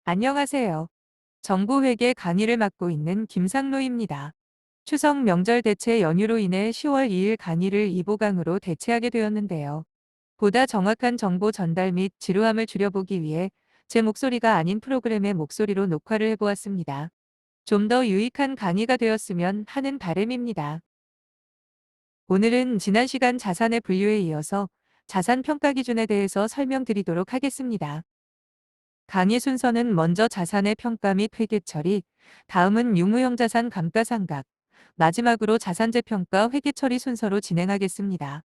안녕하세요. 정보회계 강의를 맡고 있는 김상로입니다. 추석 명절 대체 연휴로 인해 10월 2일 강의를 이보강으로 대체하게 되었는데요. 보다 정확한 정보 전달 및 지루함을 줄여보기 위해 제 목소리가 아닌 프로그램의 목소리로 녹화를 해보았습니다. 좀 더 유익한 강의가 되었으면 하는 바람입니다. 오늘은 지난 시간 자산의 분류에 이어서 자산 평가 기준에 대해서 설명드리도록 하겠습니다. 강의 순서는 먼저 자산의 평가 및 회계 처리, 다음은 유무형 자산 감가상각, 마지막으로 자산재 평가 회계 처리 순서로 진행하겠습니다.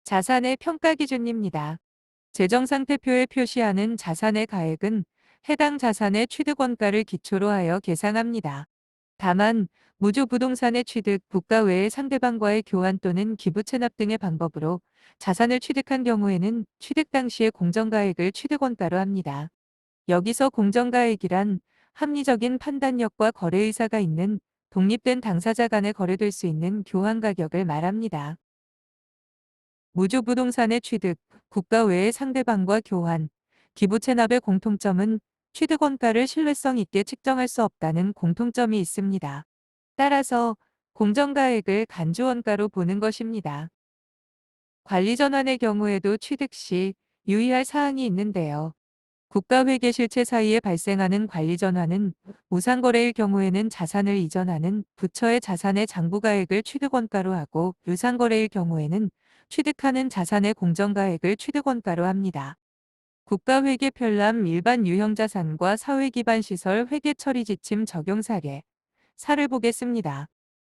자산의 평가 기준입니다. 재정상태표에 표시하는 자산의 가액은 해당 자산의 취득원가를 기초로 하여 계상합니다. 다만 무주 부동산의 취득, 국가 외의 상대방과의 교환 또는 기부 체납 등의 방법으로 자산을 취득한 경우에는 취득 당시의 공정가액을 취득원가로 합니다. 여기서 공정가액이란 합리적인 판단력과 거래의사가 있는 독립된 당사자 간에 거래될 수 있는 교환 가격을 말합니다. 무주 부동산의 취득, 국가 외의 상대방과 교환, 기부 체납의 공통점은 취득원가를 신뢰성 있게 측정할 수 없다는 공통점이 있습니다. 따라서 공정가액을 간주원가로 보는 것입니다. 관리전환의 경우에도 취득 시 유의할 사항이 있는데요. 국가회계 실체 사이에 발생하는 관리전환은 무상거래일 경우에는 자산을 이전하는 부처의 자산의 장부가액을 취득원가로 하고 유상거래일 경우에는 취득하는 자산의 공정가액을 취득원가로 합니다. 국가회계 편람 일반 유형자산과 사회기반 시설 회계 처리 지침 적용 사례를 보겠습니다.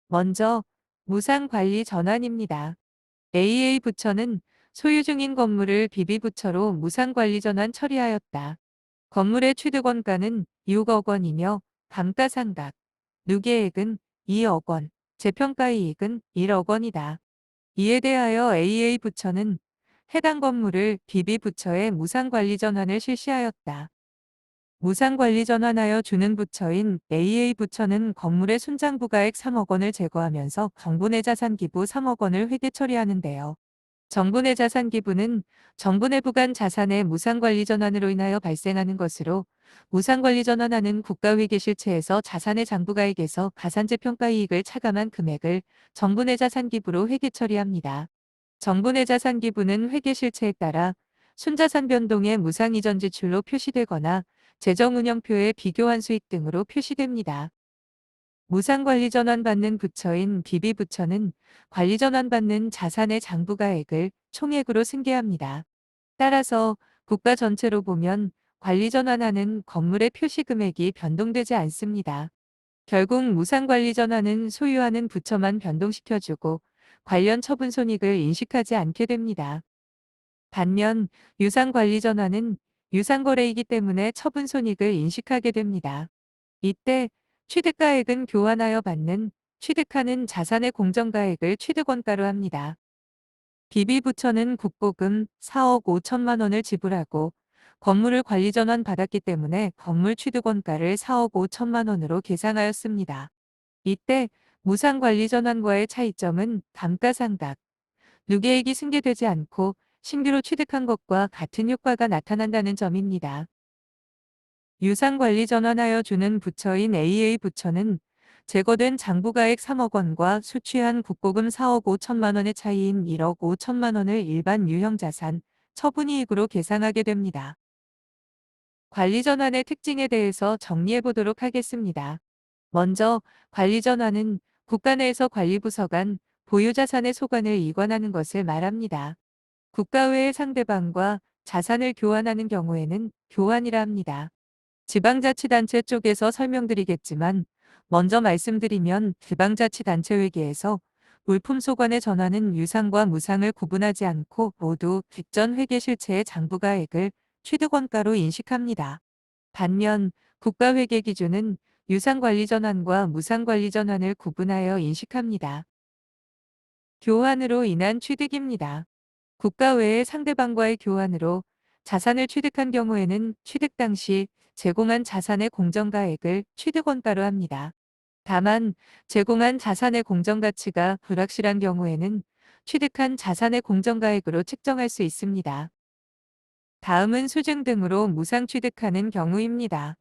먼저 무상관리 전환입니다. AA 부처는 소유 중인 건물을 BB 부처로 무상관리 전환 처리하였다. 건물의 취득원가는 6억 원이며 감가상각, 누계액은 2억 원, 재평가이익은 1억 원이다. 이에 대하여 AA 부처는 해당 건물을 BB 부처에 무상관리 전환을 실시하였다. 무상관리 전환하여 주는 부처인 AA 부처는 건물의 순장부가액 3억 원을 제거하면서 정분의 자산 기부 3억 원을 회계 처리하는데요. 정분의 자산 기부는 정분의 부관 자산의 무상관리 전환으로 인하여 발생하는 것으로 무상관리 전환하는 국가회계 실체에서 자산의 장부가액에서 가산재 평가이익을 차감한 금액을 정분의 자산 기부로 회계 처리합니다. 정분의 자산 기부는 회계 실체에 따라 순자산 변동의 무상 이전 지출로 표시되거나 재정운영표의 비교환 수익 등으로 표시됩니다. 무상관리 전환받는 부처인 BB 부처는 관리 전환받는 자산의 장부가액을 총액으로 승계합니다. 따라서 국가 전체로 보면 관리 전환하는 건물의 표시 금액이 변동되지 않습니다. 결국 무상관리 전환은 소유하는 부처만 변동시켜주고 관련 처분 손익을 인식하지 않게 됩니다. 반면 유상관리 전환은 유상거래이기 때문에 처분 손익을 인식하게 됩니다. 이때 취득가액은 교환하여 받는 취득하는 자산의 공정가액을 취득원가로 합니다. BB부처는 국보금 4억 5천만 원을 지불하고 건물을 관리 전환 받았기 때문에 건물 취득원가를 4억 5천만 원으로 계상하였습니다. 이때 무상관리 전환과의 차이점은 감가상각, 누계액이 승계되지 않고 신규로 취득한 것과 같은 효과가 나타난다는 점입니다. 유상관리 전환하여 주는 부처인 AA 부처는 제거된 장부가액 3억 원과 수취한 국고금 4억 5천만 원의 차이인 1억 5천만 원을 일반 유형자산, 처분이익으로 계상하게 됩니다. 관리 전환의 특징에 대해서 정리해 보도록 하겠습니다. 먼저 관리 전환은 국가 내에서 관리부서 간 보유자산의 소관을 이관하는 것을 말합니다. 국가 외의 상대방과 자산을 교환하는 경우에는 교환이라 합니다. 지방자치단체 쪽에서 설명드리겠지만 먼저 말씀드리면 지방자치단체 회계에서 물품 소관의 전환은 유상과 무상을 구분하지 않고 모두 뒷전 회계 실체의 장부가액을 취득원가로 인식합니다. 반면 국가회계 기준은 유상관리 전환과 무상관리 전환을 구분하여 인식합니다. 교환으로 인한 취득입니다. 국가 외의 상대방과의 교환으로 자산을 취득한 경우에는 취득 당시 제공한 자산의 공정가액을 취득원가로 합니다. 다만 제공한 자산의 공정가치가 불확실한 경우에는 취득한 자산의 공정가액으로 측정할 수 있습니다. 다음은 수증 등으로 무상 취득하는 경우입니다.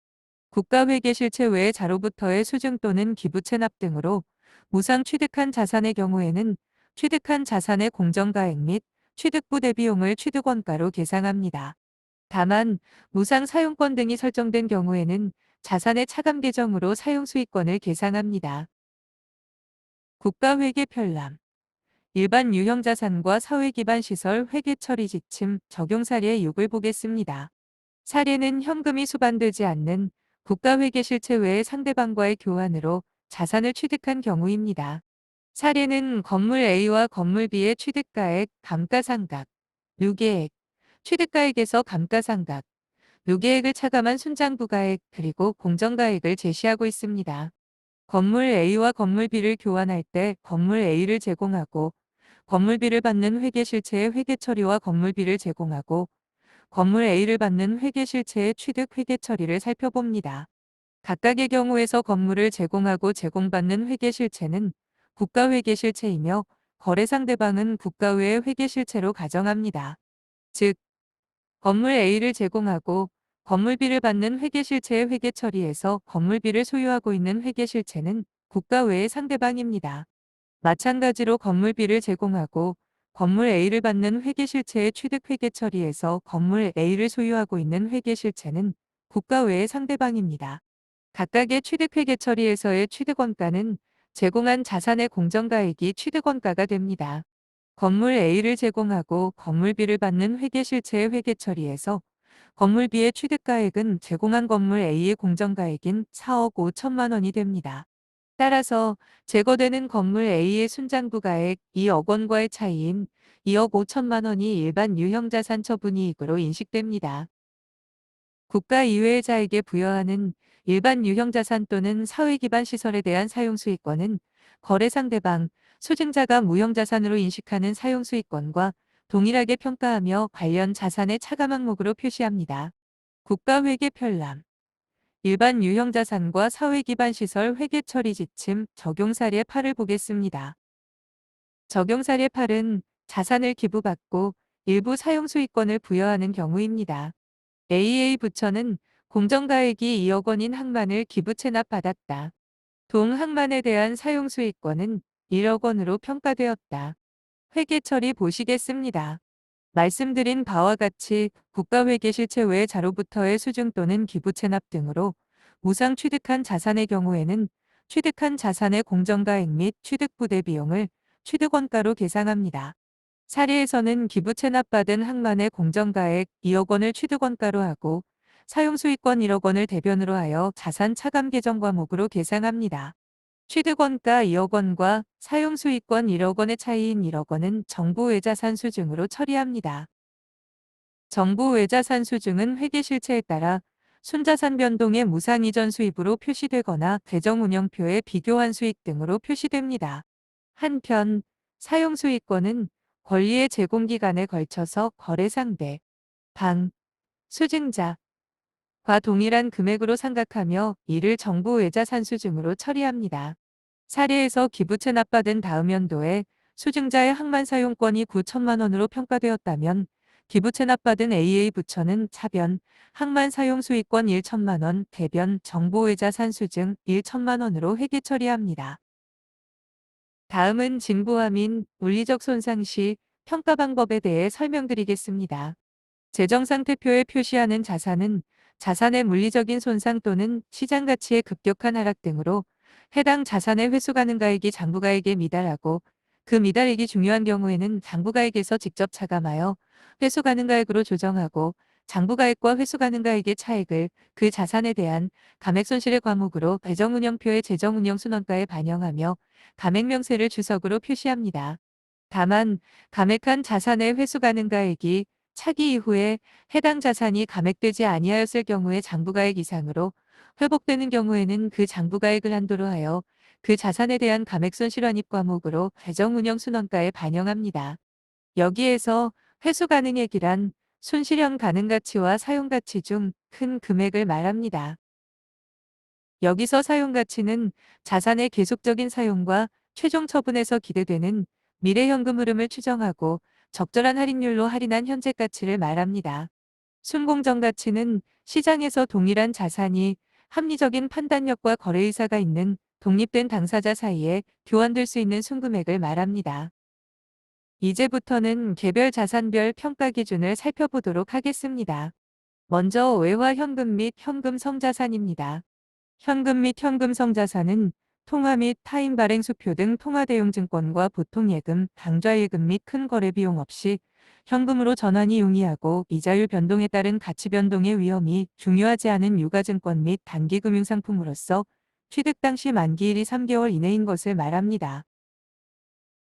국가회계 실체 외의 자로부터의 수증 또는 기부 체납 등으로 무상 취득한 자산의 경우에는 취득한 자산의 공정가액 및 취득부 대비용을 취득원가로 계상합니다. 다만 무상 사용권 등이 설정된 경우에는 자산의 차감 계정으로 사용수익권을 계상합니다. 국가회계 편람 일반 유형 자산과 사회 기반 시설 회계 처리 지침 적용 사례 6을 보겠습니다. 사례는 현금이 수반되지 않는 국가회계 실체 외의 상대방과의 교환으로 자산을 취득한 경우입니다. 사례는 건물 A와 건물 B의 취득가액, 감가상각, 유계액, 취득가액에서 감가상각, 유계액을 차감한 순장부가액 그리고 공정가액을 제시하고 있습니다. 건물 A와 건물 B를 교환할 때 건물 A를 제공하고 건물 B를 받는 회계 실체의 회계 처리와 건물 B를 제공하고 건물 A를 받는 회계 실체의 취득 회계 처리를 살펴봅니다. 각각의 경우에서 건물을 제공하고 제공받는 회계 실체는 국가 회계 실체이며 거래 상대방은 국가 외의 회계 실체로 가정합니다. 즉, 건물 A를 제공하고 건물 B를 받는 회계 실체의 회계 처리에서 건물 B를 소유하고 있는 회계 실체는 국가 외의 상대방입니다. 마찬가지로 건물 B를 제공하고 건물 A를 받는 회계 실체의 취득 회계 처리에서 건물 A를 소유하고 있는 회계 실체는 국가 외의 상대방입니다. 각각의 취득 회계 처리에서의 취득원가는 제공한 자산의 공정가액이 취득원가가 됩니다. 건물 A를 제공하고 건물 B를 받는 회계 실체의 회계 처리에서 건물 B의 취득가액은 제공한 건물 A의 공정가액인 4억 5천만 원이 됩니다. 따라서 제거되는 건물 A의 순장부가액 2억 원과의 차이인 2억 5천만 원이 일반 유형자산 처분이익으로 인식됩니다. 국가 이외의 자에게 부여하는 일반 유형자산 또는 사회기반 시설에 대한 사용수익권은 거래 상대방, 수증자가 무형자산으로 인식하는 사용수익권과 동일하게 평가하며 관련 자산의 차감 항목으로 표시합니다. 국가회계 편람 일반 유형자산과 사회기반 시설 회계 처리 지침 적용 사례 8을 보겠습니다. 적용 사례 8은 자산을 기부받고 일부 사용수익권을 부여하는 경우입니다. AA 부처는 공정가액이 2억 원인 항만을 기부 체납받았다. 동 항만에 대한 사용수익권은 1억 원으로 평가되었다. 회계 처리 보시겠습니다. 말씀드린 바와 같이 국가회계 실체 외 자로부터의 수증 또는 기부 체납 등으로 무상 취득한 자산의 경우에는 취득한 자산의 공정가액 및 취득부대 비용을 취득원가로 계상합니다. 사례에서는 기부 체납받은 항만의 공정가액 2억 원을 취득원가로 하고 사용수익권 1억 원을 대변으로 하여 자산 차감 계정 과목으로 계상합니다. 취득원가 2억 원과 사용수익권 1억 원의 차이인 1억 원은 정부 외자산 수증으로 처리합니다. 정부 외자산 수증은 회계 실체에 따라 순자산 변동의 무상 이전 수입으로 표시되거나 계정 운영표에 비교한 수익 등으로 표시됩니다. 한편 사용수익권은 권리의 제공기간에 걸쳐서 거래 상대, 방, 수증자과 동일한 금액으로 상각하며 이를 정부 외자산 수증으로 처리합니다. 사례에서 기부 체납받은 다음 연도에 수증자의 항만 사용권이 9천만 원으로 평가되었다면 기부 체납받은 AA 부처는 차변, 항만 사용 수익권 1천만 원, 대변, 정보외자산 수증 1천만 원으로 회계 처리합니다. 다음은 진보화 민 물리적 손상 시 평가 방법에 대해 설명드리겠습니다. 재정상태표에 표시하는 자산은 자산의 물리적인 손상 또는 시장 가치의 급격한 하락 등으로 해당 자산의 회수가능가액이 장부가액에 미달하고 그 미달액이 중요한 경우에는 장부가액에서 직접 차감하여 회수가능가액으로 조정하고 장부가액과 회수가능가액의 차액을 그 자산에 대한 감액손실의 과목으로 배정운영표의 재정운영순원가에 반영하며 감액명세를 주석으로 표시합니다. 다만 감액한 자산의 회수가능가액이 차기 이후에 해당 자산이 감액되지 아니하였을 경우에 장부가액 이상으로 회복되는 경우에는 그 장부가액을 한도로 하여 그 자산에 대한 감액손실 완입 과목으로 배정운영순원가에 반영합니다. 여기에서 회수가능액이란 손실형 가능가치와 사용가치 중 큰 금액을 말합니다. 여기서 사용가치는 자산의 계속적인 사용과 최종 처분에서 기대되는 미래 현금 흐름을 추정하고 적절한 할인율로 할인한 현재 가치를 말합니다. 순공정 가치는 시장에서 동일한 자산이 합리적인 판단력과 거래의사가 있는 독립된 당사자 사이에 교환될 수 있는 순금액을 말합니다. 이제부터는 개별 자산별 평가 기준을 살펴보도록 하겠습니다. 먼저 외화 현금 및 현금 성자산입니다. 현금 및 현금 성자산은 통화 및 타인 발행 수표 등 통화 대용 증권과 보통 예금, 당좌 예금 및 큰 거래 비용 없이 현금으로 전환이 용이하고 이자율 변동에 따른 가치 변동의 위험이 중요하지 않은 유가증권 및 단기 금융상품으로서 취득 당시 만기일이 3개월 이내인 것을 말합니다.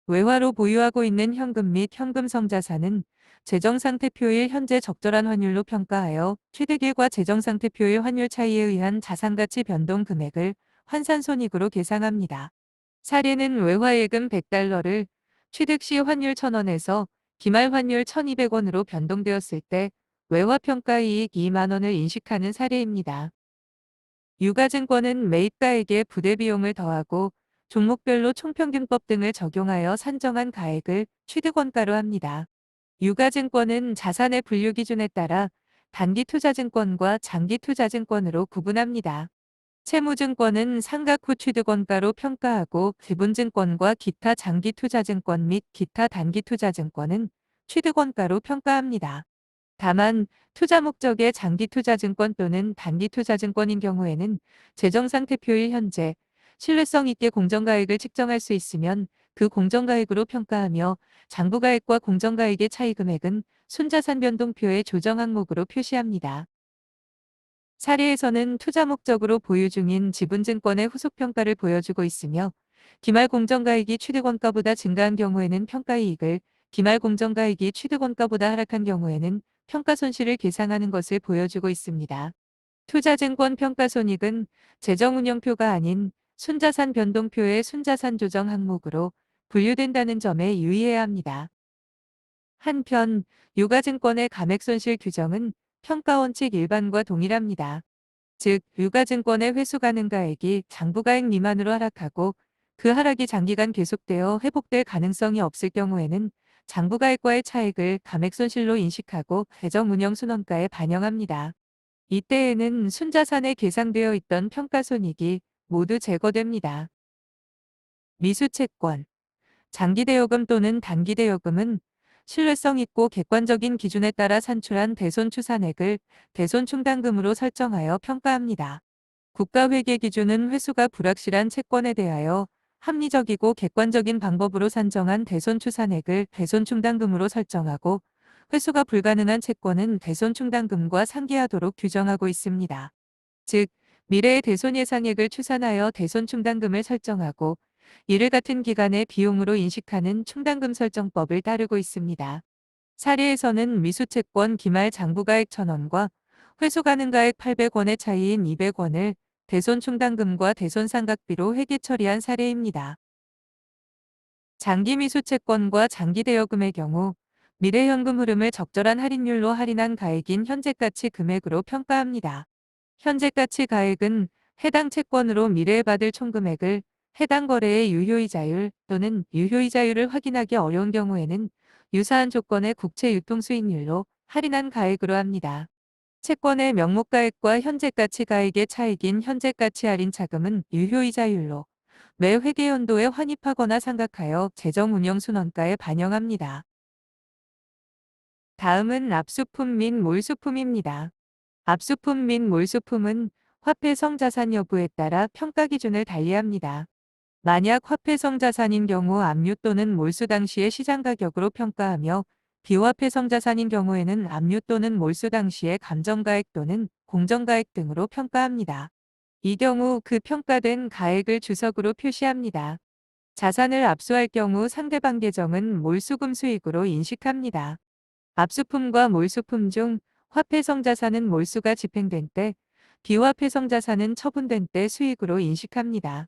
외화로 보유하고 있는 현금 및 현금 성자산은 재정상태표일 현재 적절한 환율로 평가하여 취득일과 재정상태표일 환율 차이에 의한 자산가치 변동 금액을 환산손익으로 계상합니다. 사례는 외화예금 100달러를 취득 시 환율 1,000원에서 기말 환율 1,200원으로 변동되었을 때 외화평가이익 2만 원을 인식하는 사례입니다. 유가증권은 매입가액에 부대비용을 더하고 종목별로 총평균법 등을 적용하여 산정한 가액을 취득원가로 합니다. 유가증권은 자산의 분류 기준에 따라 단기투자증권과 장기투자증권으로 구분합니다. 채무증권은 상각 후 취득원가로 평가하고 기본증권과 기타 장기투자증권 및 기타 단기투자증권은 취득원가로 평가합니다. 다만 투자 목적의 장기투자증권 또는 단기투자증권인 경우에는 재정상태표일 현재 신뢰성 있게 공정가액을 측정할 수 있으면 그 공정가액으로 평가하며 장부가액과 공정가액의 차이 금액은 순자산 변동표의 조정 항목으로 표시합니다. 사례에서는 투자 목적으로 보유 중인 지분증권의 후속평가를 보여주고 있으며 기말 공정가액이 취득원가보다 증가한 경우에는 평가이익을, 기말 공정가액이 취득원가보다 하락한 경우에는 평가손실을 계상하는 것을 보여주고 있습니다. 투자증권 평가손익은 재정운영표가 아닌 순자산 변동표의 순자산 조정 항목으로 분류된다는 점에 유의해야 합니다. 한편 유가증권의 감액손실 규정은 평가원칙 일반과 동일합니다. 즉, 유가증권의 회수가능가액이 장부가액 미만으로 하락하고 그 하락이 장기간 계속되어 회복될 가능성이 없을 경우에는 장부가액과의 차익을 감액손실로 인식하고 재정운영순원가에 반영합니다. 이때에는 순자산에 계상되어 있던 평가손익이 모두 제거됩니다. 미수채권, 장기대여금 또는 단기대여금은 신뢰성 있고 객관적인 기준에 따라 산출한 대손추산액을 대손충당금으로 설정하여 평가합니다. 국가회계 기준은 회수가 불확실한 채권에 대하여 합리적이고 객관적인 방법으로 산정한 대손추산액을 대손충당금으로 설정하고 회수가 불가능한 채권은 대손충당금과 상기하도록 규정하고 있습니다. 즉, 미래의 대손 예상액을 추산하여 대손충당금을 설정하고 이를 같은 기간의 비용으로 인식하는 충당금 설정법을 따르고 있습니다. 사례에서는 미수채권 기말 장부가액 1,000원과 회수가능가액 800원의 차이인 200원을 대손충당금과 대손상각비로 회계 처리한 사례입니다. 장기미수채권과 장기대여금의 경우 미래현금 흐름을 적절한 할인율로 할인한 가액인 현재가치 금액으로 평가합니다. 현재가치 가액은 해당 채권으로 미래에 받을 총금액을 해당 거래의 유효이자율 또는 유효이자율을 확인하기 어려운 경우에는 유사한 조건의 국채 유통수익률로 할인한 가액으로 합니다. 채권의 명목가액과 현재가치 가액의 차익인 현재가치 할인 차금은 유효이자율로 매 회계연도에 환입하거나 상각하여 재정운영순원가에 반영합니다. 다음은 압수품 및 몰수품입니다. 압수품 및 몰수품은 화폐성 자산 여부에 따라 평가 기준을 달리합니다. 만약 화폐성 자산인 경우 압류 또는 몰수 당시의 시장 가격으로 평가하며 비화폐성 자산인 경우에는 압류 또는 몰수 당시의 감정가액 또는 공정가액 등으로 평가합니다. 이 경우 그 평가된 가액을 주석으로 표시합니다. 자산을 압수할 경우 상대방 계정은 몰수금 수익으로 인식합니다. 압수품과 몰수품 중 화폐성 자산은 몰수가 집행된 때, 비화폐성 자산은 처분된 때 수익으로 인식합니다.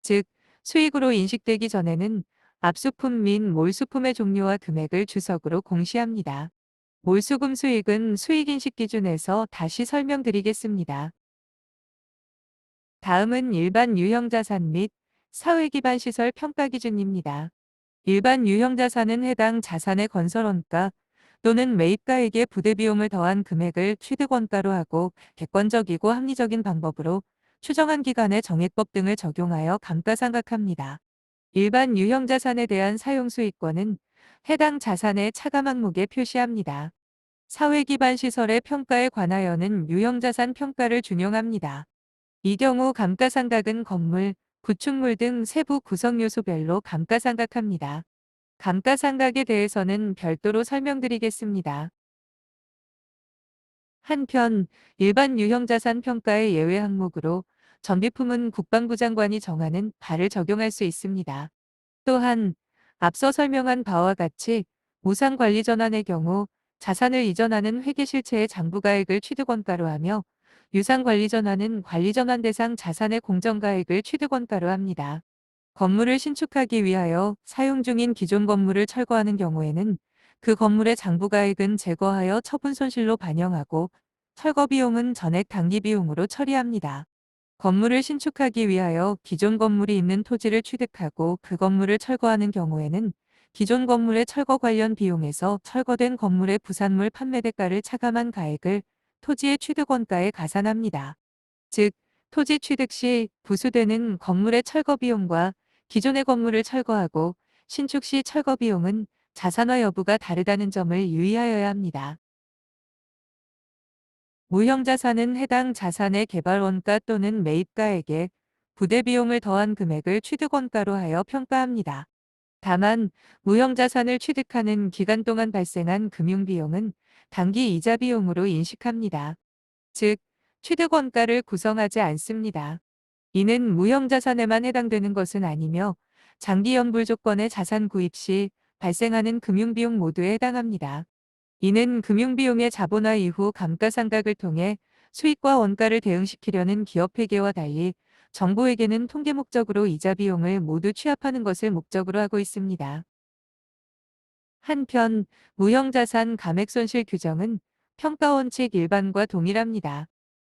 즉, 수익으로 인식되기 전에는 압수품 및 몰수품의 종류와 금액을 주석으로 공시합니다. 몰수금 수익은 수익인식 기준에서 다시 설명드리겠습니다. 다음은 일반 유형자산 및 사회기반 시설 평가 기준입니다. 일반 유형자산은 해당 자산의 건설원가, 또는 매입가에게 부대 비용을 더한 금액을 취득원가로 하고 객관적이고 합리적인 방법으로 추정한 기간의 정액법 등을 적용하여 감가상각합니다. 일반 유형자산에 대한 사용수익권은 해당 자산의 차감 항목에 표시합니다. 사회기반 시설의 평가에 관하여는 유형자산 평가를 준용합니다. 이 경우 감가상각은 건물, 구축물 등 세부 구성 요소별로 감가상각합니다. 감가상각에 대해서는 별도로 설명드리겠습니다. 한편 일반 유형자산 평가의 예외 항목으로 전비품은 국방부 장관이 정하는 바를 적용할 수 있습니다. 또한 앞서 설명한 바와 같이 무상관리전환의 경우 자산을 이전하는 회계실체의 장부가액을 취득원가로 하며 유상관리전환은 관리전환 대상 자산의 공정가액을 취득원가로 합니다. 건물을 신축하기 위하여 사용 중인 기존 건물을 철거하는 경우에는 그 건물의 장부가액은 제거하여 처분 손실로 반영하고 철거 비용은 전액 당기 비용으로 처리합니다. 건물을 신축하기 위하여 기존 건물이 있는 토지를 취득하고 그 건물을 철거하는 경우에는 기존 건물의 철거 관련 비용에서 철거된 건물의 부산물 판매대가를 차감한 가액을 토지의 취득원가에 가산합니다. 즉, 토지 취득 시 부수되는 건물의 철거 비용과 기존의 건물을 철거하고 신축 시 철거 비용은 자산화 여부가 다르다는 점을 유의하여야 합니다. 무형자산은 해당 자산의 개발원가 또는 매입가액에 부대 비용을 더한 금액을 취득원가로 하여 평가합니다. 다만 무형자산을 취득하는 기간 동안 발생한 금융비용은 단기 이자 비용으로 인식합니다. 즉, 취득원가를 구성하지 않습니다. 이는 무형자산에만 해당되는 것은 아니며 장기연불 조건의 자산 구입 시 발생하는 금융비용 모두에 해당합니다. 이는 금융비용의 자본화 이후 감가상각을 통해 수익과 원가를 대응시키려는 기업회계와 달리 정부에게는 통계 목적으로 이자 비용을 모두 취합하는 것을 목적으로 하고 있습니다. 한편 무형자산 감액손실 규정은 평가원칙 일반과 동일합니다.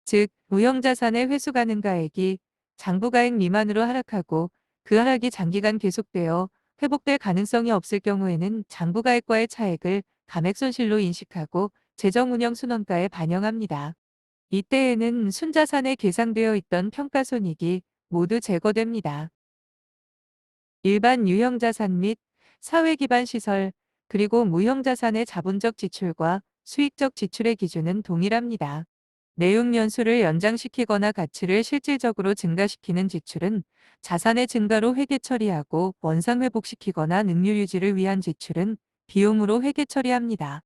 즉, 무형자산의 회수가능가액이 장부가액 미만으로 하락하고 그 하락이 장기간 계속되어 회복될 가능성이 없을 경우에는 장부가액과의 차액을 감액손실로 인식하고 재정운영순원가에 반영합니다. 이때에는 순자산에 계상되어 있던 평가손익이 모두 제거됩니다. 일반 유형자산 및 사회기반 시설, 그리고 무형자산의 자본적 지출과 수익적 지출의 기준은 동일합니다. 내용 연수를 연장시키거나 가치를 실질적으로 증가시키는 지출은 자산의 증가로 회계 처리하고 원상 회복시키거나 능률 유지를 위한 지출은 비용으로 회계 처리합니다.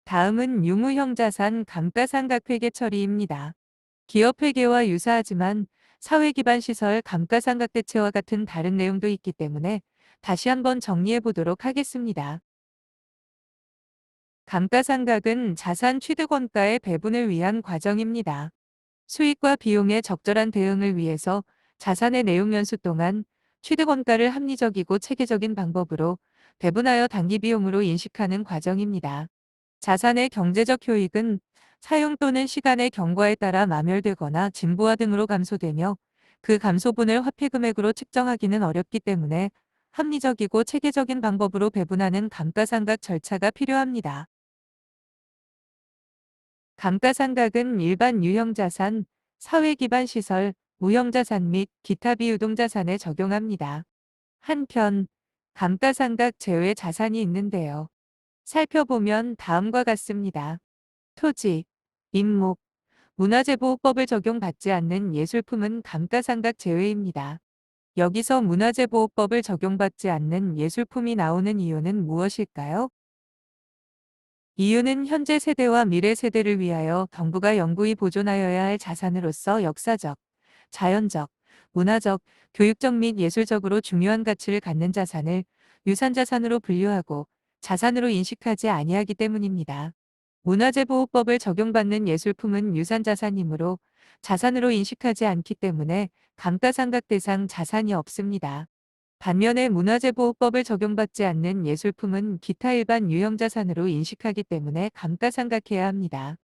다음은 유무형 자산 감가상각 회계 처리입니다. 기업 회계와 유사하지만 사회 기반 시설 감가상각 대체와 같은 다른 내용도 있기 때문에 다시 한번 정리해 보도록 하겠습니다. 감가상각은 자산 취득원가의 배분을 위한 과정입니다. 수익과 비용의 적절한 대응을 위해서 자산의 내용 연수 동안 취득원가를 합리적이고 체계적인 방법으로 배분하여 단기 비용으로 인식하는 과정입니다. 자산의 경제적 효익은 사용 또는 시간의 경과에 따라 마멸되거나 진부화 등으로 감소되며 그 감소분을 화폐 금액으로 측정하기는 어렵기 때문에 합리적이고 체계적인 방법으로 배분하는 감가상각 절차가 필요합니다. 감가상각은 일반 유형자산, 사회기반 시설, 무형자산 및 기타 비유동자산에 적용합니다. 한편 감가상각 제외 자산이 있는데요. 살펴보면 다음과 같습니다. 토지, 임목, 문화재보호법을 적용받지 않는 예술품은 감가상각 제외입니다. 여기서 문화재보호법을 적용받지 않는 예술품이 나오는 이유는 무엇일까요? 이유는 현재 세대와 미래 세대를 위하여 정부가 영구히 보존하여야 할 자산으로서 역사적, 자연적, 문화적, 교육적 및 예술적으로 중요한 가치를 갖는 자산을 유산자산으로 분류하고 자산으로 인식하지 아니하기 때문입니다. 문화재보호법을 적용받는 예술품은 유산자산이므로 자산으로 인식하지 않기 때문에 감가상각 대상 자산이 없습니다. 반면에 문화재보호법을 적용받지 않는 예술품은 기타 일반 유형자산으로 인식하기 때문에 감가상각해야 합니다.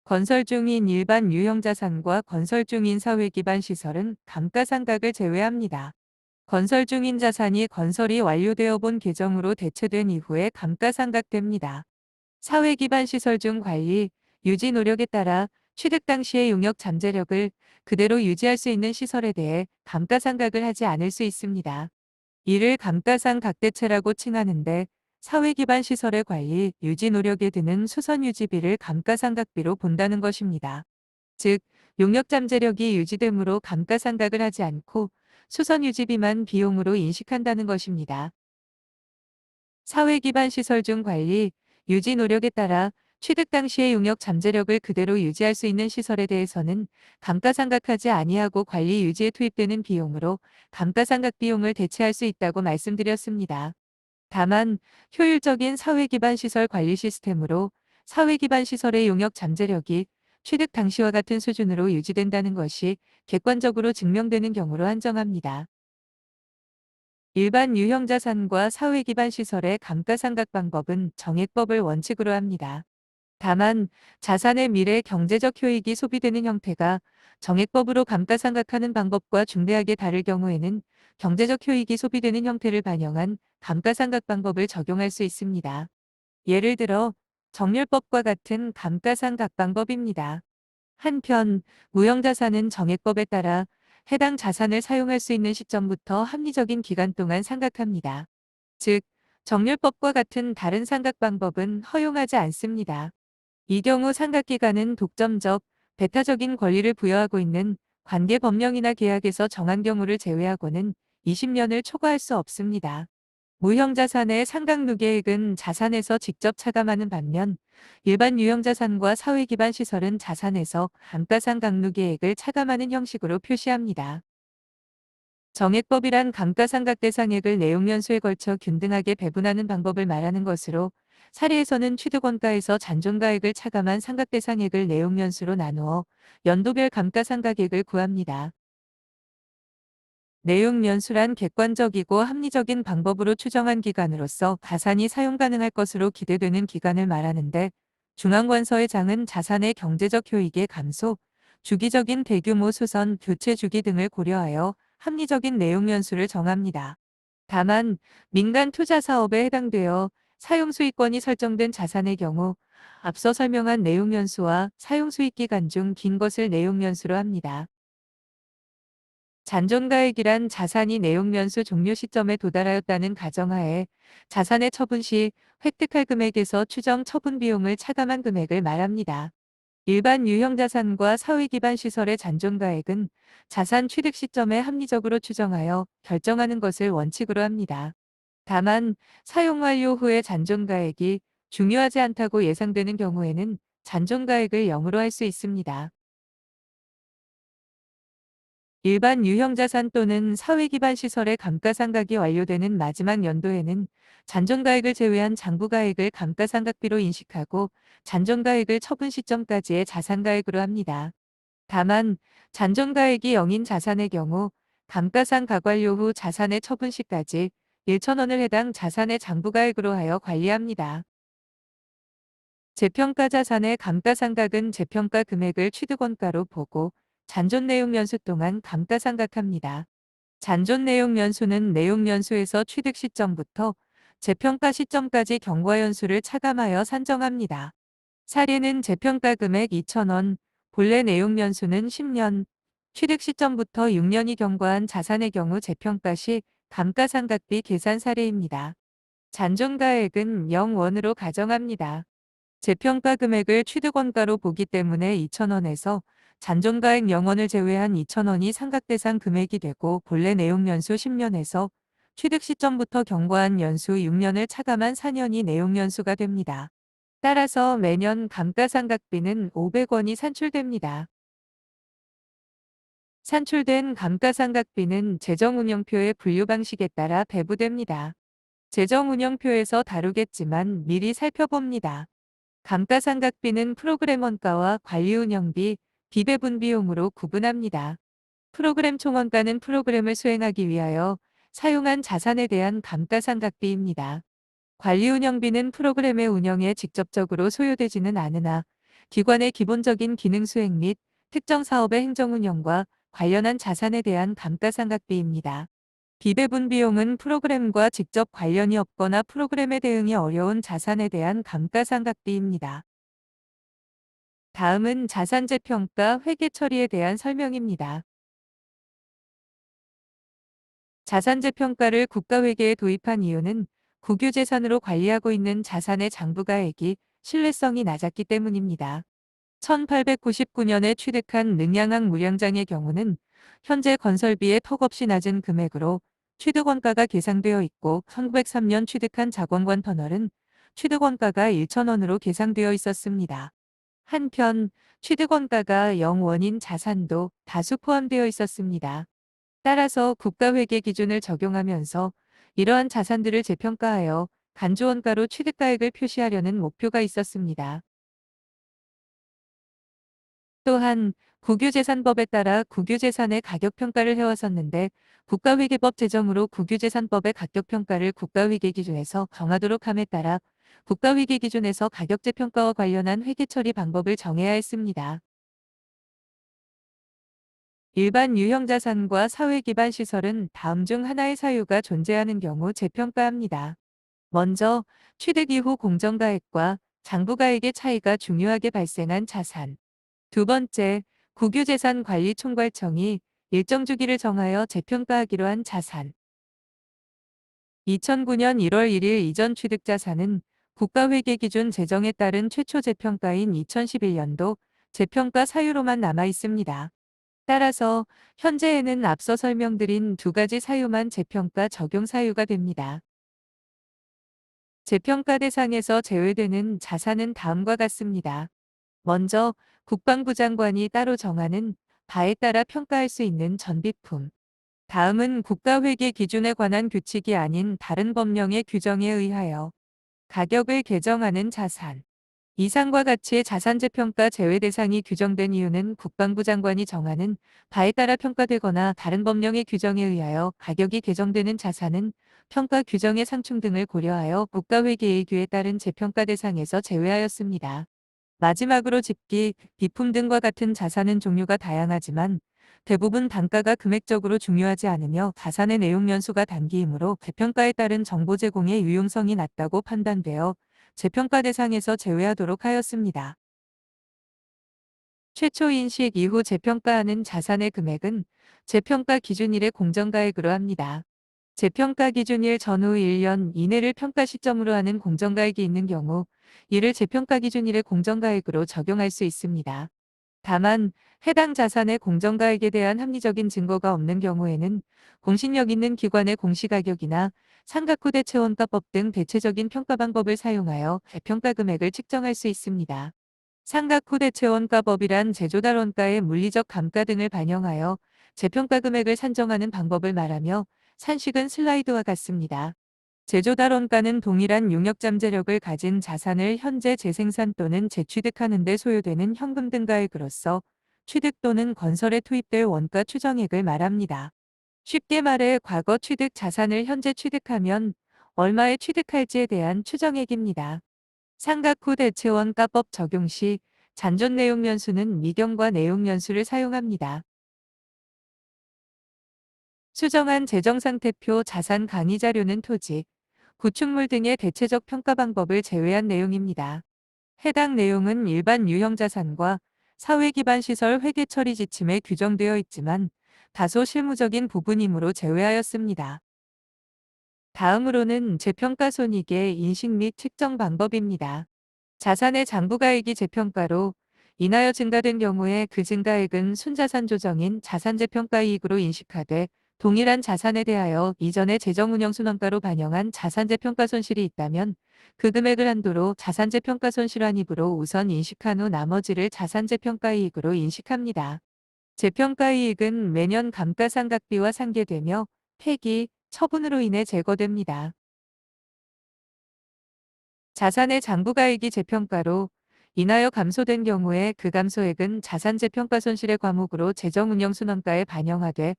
건설 중인 일반 유형자산과 건설 중인 사회기반 시설은 감가상각을 제외합니다. 건설 중인 자산이 건설이 완료되어 본 계정으로 대체된 이후에 감가상각됩니다. 사회기반 시설 중 관리, 유지 노력에 따라 취득 당시의 용역 잠재력을 그대로 유지할 수 있는 시설에 대해 감가상각을 하지 않을 수 있습니다. 이를 감가상각대체라고 칭하는데 사회기반 시설의 관리, 유지 노력에 드는 수선 유지비를 감가상각비로 본다는 것입니다. 즉, 용역 잠재력이 유지되므로 감가상각을 하지 않고 수선 유지비만 비용으로 인식한다는 것입니다. 사회기반 시설 중 관리, 유지 노력에 따라 취득 당시의 용역 잠재력을 그대로 유지할 수 있는 시설에 대해서는 감가상각하지 아니하고 관리 유지에 투입되는 비용으로 감가상각 비용을 대체할 수 있다고 말씀드렸습니다. 다만 효율적인 사회기반 시설 관리 시스템으로 사회기반 시설의 용역 잠재력이 취득 당시와 같은 수준으로 유지된다는 것이 객관적으로 증명되는 경우로 한정합니다. 일반 유형 자산과 사회기반 시설의 감가상각 방법은 정액법을 원칙으로 합니다. 다만 자산의 미래 경제적 효익이 소비되는 형태가 정액법으로 감가상각하는 방법과 중대하게 다를 경우에는 경제적 효익이 소비되는 형태를 반영한 감가상각 방법을 적용할 수 있습니다. 예를 들어 정률법과 같은 감가상각 방법입니다. 한편 무형자산은 정액법에 따라 해당 자산을 사용할 수 있는 시점부터 합리적인 기간 동안 상각합니다. 즉, 정률법과 같은 다른 상각 방법은 허용하지 않습니다. 이 경우 상각기간은 독점적, 배타적인 권리를 부여하고 있는 관계 법령이나 계약에서 정한 경우를 제외하고는 20년을 초과할 수 없습니다. 무형자산의 상각누계액은 자산에서 직접 차감하는 반면 일반 유형자산과 사회기반 시설은 자산에서 감가상각누계액을 차감하는 형식으로 표시합니다. 정액법이란 감가상각 대상액을 내용연수에 걸쳐 균등하게 배분하는 방법을 말하는 것으로 사례에서는 취득원가에서 잔존가액을 차감한 상각대상액을 내용연수로 나누어 연도별 감가상각액을 구합니다. 내용연수란 객관적이고 합리적인 방법으로 추정한 기간으로서 가산이 사용 가능할 것으로 기대되는 기간을 말하는데 중앙관서의 장은 자산의 경제적 효익의 감소, 주기적인 대규모 수선, 교체 주기 등을 고려하여 합리적인 내용연수를 정합니다. 다만 민간 투자 사업에 해당되어 사용 수익권이 설정된 자산의 경우 앞서 설명한 내용연수와 사용 수익 기간 중 긴 것을 내용연수로 합니다. 잔존가액이란 자산이 내용연수 종료 시점에 도달하였다는 가정하에 자산의 처분 시 획득할 금액에서 추정 처분 비용을 차감한 금액을 말합니다. 일반 유형 자산과 사회기반 시설의 잔존가액은 자산 취득 시점에 합리적으로 추정하여 결정하는 것을 원칙으로 합니다. 다만 사용 완료 후의 잔존가액이 중요하지 않다고 예상되는 경우에는 잔존가액을 0으로 할 수 있습니다. 일반 유형 자산 또는 사회기반 시설의 감가상각이 완료되는 마지막 연도에는 잔존가액을 제외한 장부가액을 감가상각비로 인식하고 잔존가액을 처분 시점까지의 자산가액으로 합니다. 다만 잔존가액이 0인 자산의 경우 감가상각 완료 후 자산의 처분 시까지 1,000원을 해당 자산의 장부가액으로 하여 관리합니다. 재평가 자산의 감가상각은 재평가 금액을 취득원가로 보고 잔존 내용 연수 동안 감가상각합니다. 잔존 내용 연수는 내용 연수에서 취득 시점부터 재평가 시점까지 경과연수를 차감하여 산정합니다. 사례는 재평가 금액 2,000원, 본래 내용 연수는 10년, 취득 시점부터 6년이 경과한 자산의 경우 재평가 시 감가상각비 계산 사례입니다. 잔존가액은 0원으로 가정합니다. 재평가 금액을 취득원가로 보기 때문에 2,000원에서 잔존가액 0원을 제외한 2,000원이 상각대상 금액이 되고 본래 내용 연수 10년에서 취득 시점부터 경과한 연수 6년을 차감한 4년이 내용 연수가 됩니다. 따라서 매년 감가상각비는 500원이 산출됩니다. 산출된 감가상각비는 재정운영표의 분류 방식에 따라 배부됩니다. 재정운영표에서 다루겠지만 미리 살펴봅니다. 감가상각비는 프로그램 원가와 관리운영비, 비배분 비용으로 구분합니다. 프로그램 총원가는 프로그램을 수행하기 위하여 사용한 자산에 대한 감가상각비입니다. 관리운영비는 프로그램의 운영에 직접적으로 소요되지는 않으나 기관의 기본적인 기능 수행 및 특정 사업의 행정운영과 관련한 자산에 대한 감가상각비입니다. 비배분 비용은 프로그램과 직접 관련이 없거나 프로그램에 대응이 어려운 자산에 대한 감가상각비입니다. 다음은 자산재 평가 회계 처리에 대한 설명입니다. 자산재 평가를 국가회계에 도입한 이유는 국유재산으로 관리하고 있는 자산의 장부가액이 신뢰성이 낮았기 때문입니다. 1899년에 취득한 능양항 무량장의 경우는 현재 건설비의 턱없이 낮은 금액으로 취득원가가 계상되어 있고 1903년 취득한 자권관 터널은 취득원가가 1,000원으로 계상되어 있었습니다. 한편 취득원가가 0원인 자산도 다수 포함되어 있었습니다. 따라서 국가회계 기준을 적용하면서 이러한 자산들을 재평가하여 간주원가로 취득가액을 표시하려는 목표가 있었습니다. 또한 국유재산법에 따라 국유재산의 가격평가를 해왔었는데 국가회계법 제정으로 국유재산법의 가격평가를 국가회계 기준에서 정하도록 함에 따라 국가회계 기준에서 가격재평가와 관련한 회계처리 방법을 정해야 했습니다. 일반 유형자산과 사회기반 시설은 다음 중 하나의 사유가 존재하는 경우 재평가합니다. 먼저 취득 이후 공정가액과 장부가액의 차이가 중요하게 발생한 자산. 두 번째, 국유재산관리총괄청이 일정 주기를 정하여 재평가하기로 한 자산. 2009년 1월 1일 이전 취득자산은 국가회계 기준 제정에 따른 최초 재평가인 2011년도 재평가 사유로만 남아 있습니다. 따라서 현재에는 앞서 설명드린 두 가지 사유만 재평가 적용 사유가 됩니다. 재평가 대상에서 제외되는 자산은 다음과 같습니다. 먼저 국방부 장관이 따로 정하는 바에 따라 평가할 수 있는 전비품. 다음은 국가회계 기준에 관한 규칙이 아닌 다른 법령의 규정에 의하여 가격을 개정하는 자산. 이상과 같이 자산재평가 제외 대상이 규정된 이유는 국방부 장관이 정하는 바에 따라 평가되거나 다른 법령의 규정에 의하여 가격이 개정되는 자산은 평가 규정의 상충 등을 고려하여 국가회계의규에 따른 재평가 대상에서 제외하였습니다. 마지막으로 집기, 비품 등과 같은 자산은 종류가 다양하지만 대부분 단가가 금액적으로 중요하지 않으며 자산의 내용 연수가 단기이므로 재평가에 따른 정보 제공의 유용성이 낮다고 판단되어 재평가 대상에서 제외하도록 하였습니다. 최초 인식 이후 재평가하는 자산의 금액은 재평가 기준일의 공정가액으로 합니다. 재평가 기준일 전후 1년 이내를 평가 시점으로 하는 공정가액이 있는 경우 이를 재평가 기준일의 공정가액으로 적용할 수 있습니다. 다만 해당 자산의 공정가액에 대한 합리적인 증거가 없는 경우에는 공신력 있는 기관의 공시가격이나 상각후대체원가법 등 대체적인 평가 방법을 사용하여 재평가 금액을 측정할 수 있습니다. 상각후대체원가법이란 제조달 원가의 물리적 감가 등을 반영하여 재평가 금액을 산정하는 방법을 말하며 산식은 슬라이드와 같습니다. 제조달 원가는 동일한 용역 잠재력을 가진 자산을 현재 재생산 또는 재취득하는 데 소요되는 현금 등가액으로서 취득 또는 건설에 투입될 원가 추정액을 말합니다. 쉽게 말해 과거 취득 자산을 현재 취득하면 얼마에 취득할지에 대한 추정액입니다. 상각 후 대체원가법 적용 시 잔존 내용 연수는 미경과 내용 연수를 사용합니다. 수정한 재정상태표 자산 강의 자료는 토지, 구축물 등의 대체적 평가 방법을 제외한 내용입니다. 해당 내용은 일반 유형자산과 사회기반 시설 회계 처리 지침에 규정되어 있지만 다소 실무적인 부분이므로 제외하였습니다. 다음으로는 재평가 손익의 인식 및 측정 방법입니다. 자산의 장부가액이 재평가로 인하여 증가된 경우에 그 증가액은 순자산 조정인 자산재평가이익으로 인식하되 동일한 자산에 대하여 이전의 재정운영순환가로 반영한 자산재평가 손실이 있다면 그 금액을 한도로 자산재평가 손실환입으로 우선 인식한 후 나머지를 자산재평가이익으로 인식합니다. 재평가이익은 매년 감가상각비와 상계되며 폐기, 처분으로 인해 제거됩니다. 자산의 장부가액이 재평가로 인하여 감소된 경우에 그 감소액은 자산재평가 손실의 과목으로 재정운영순환가에 반영하되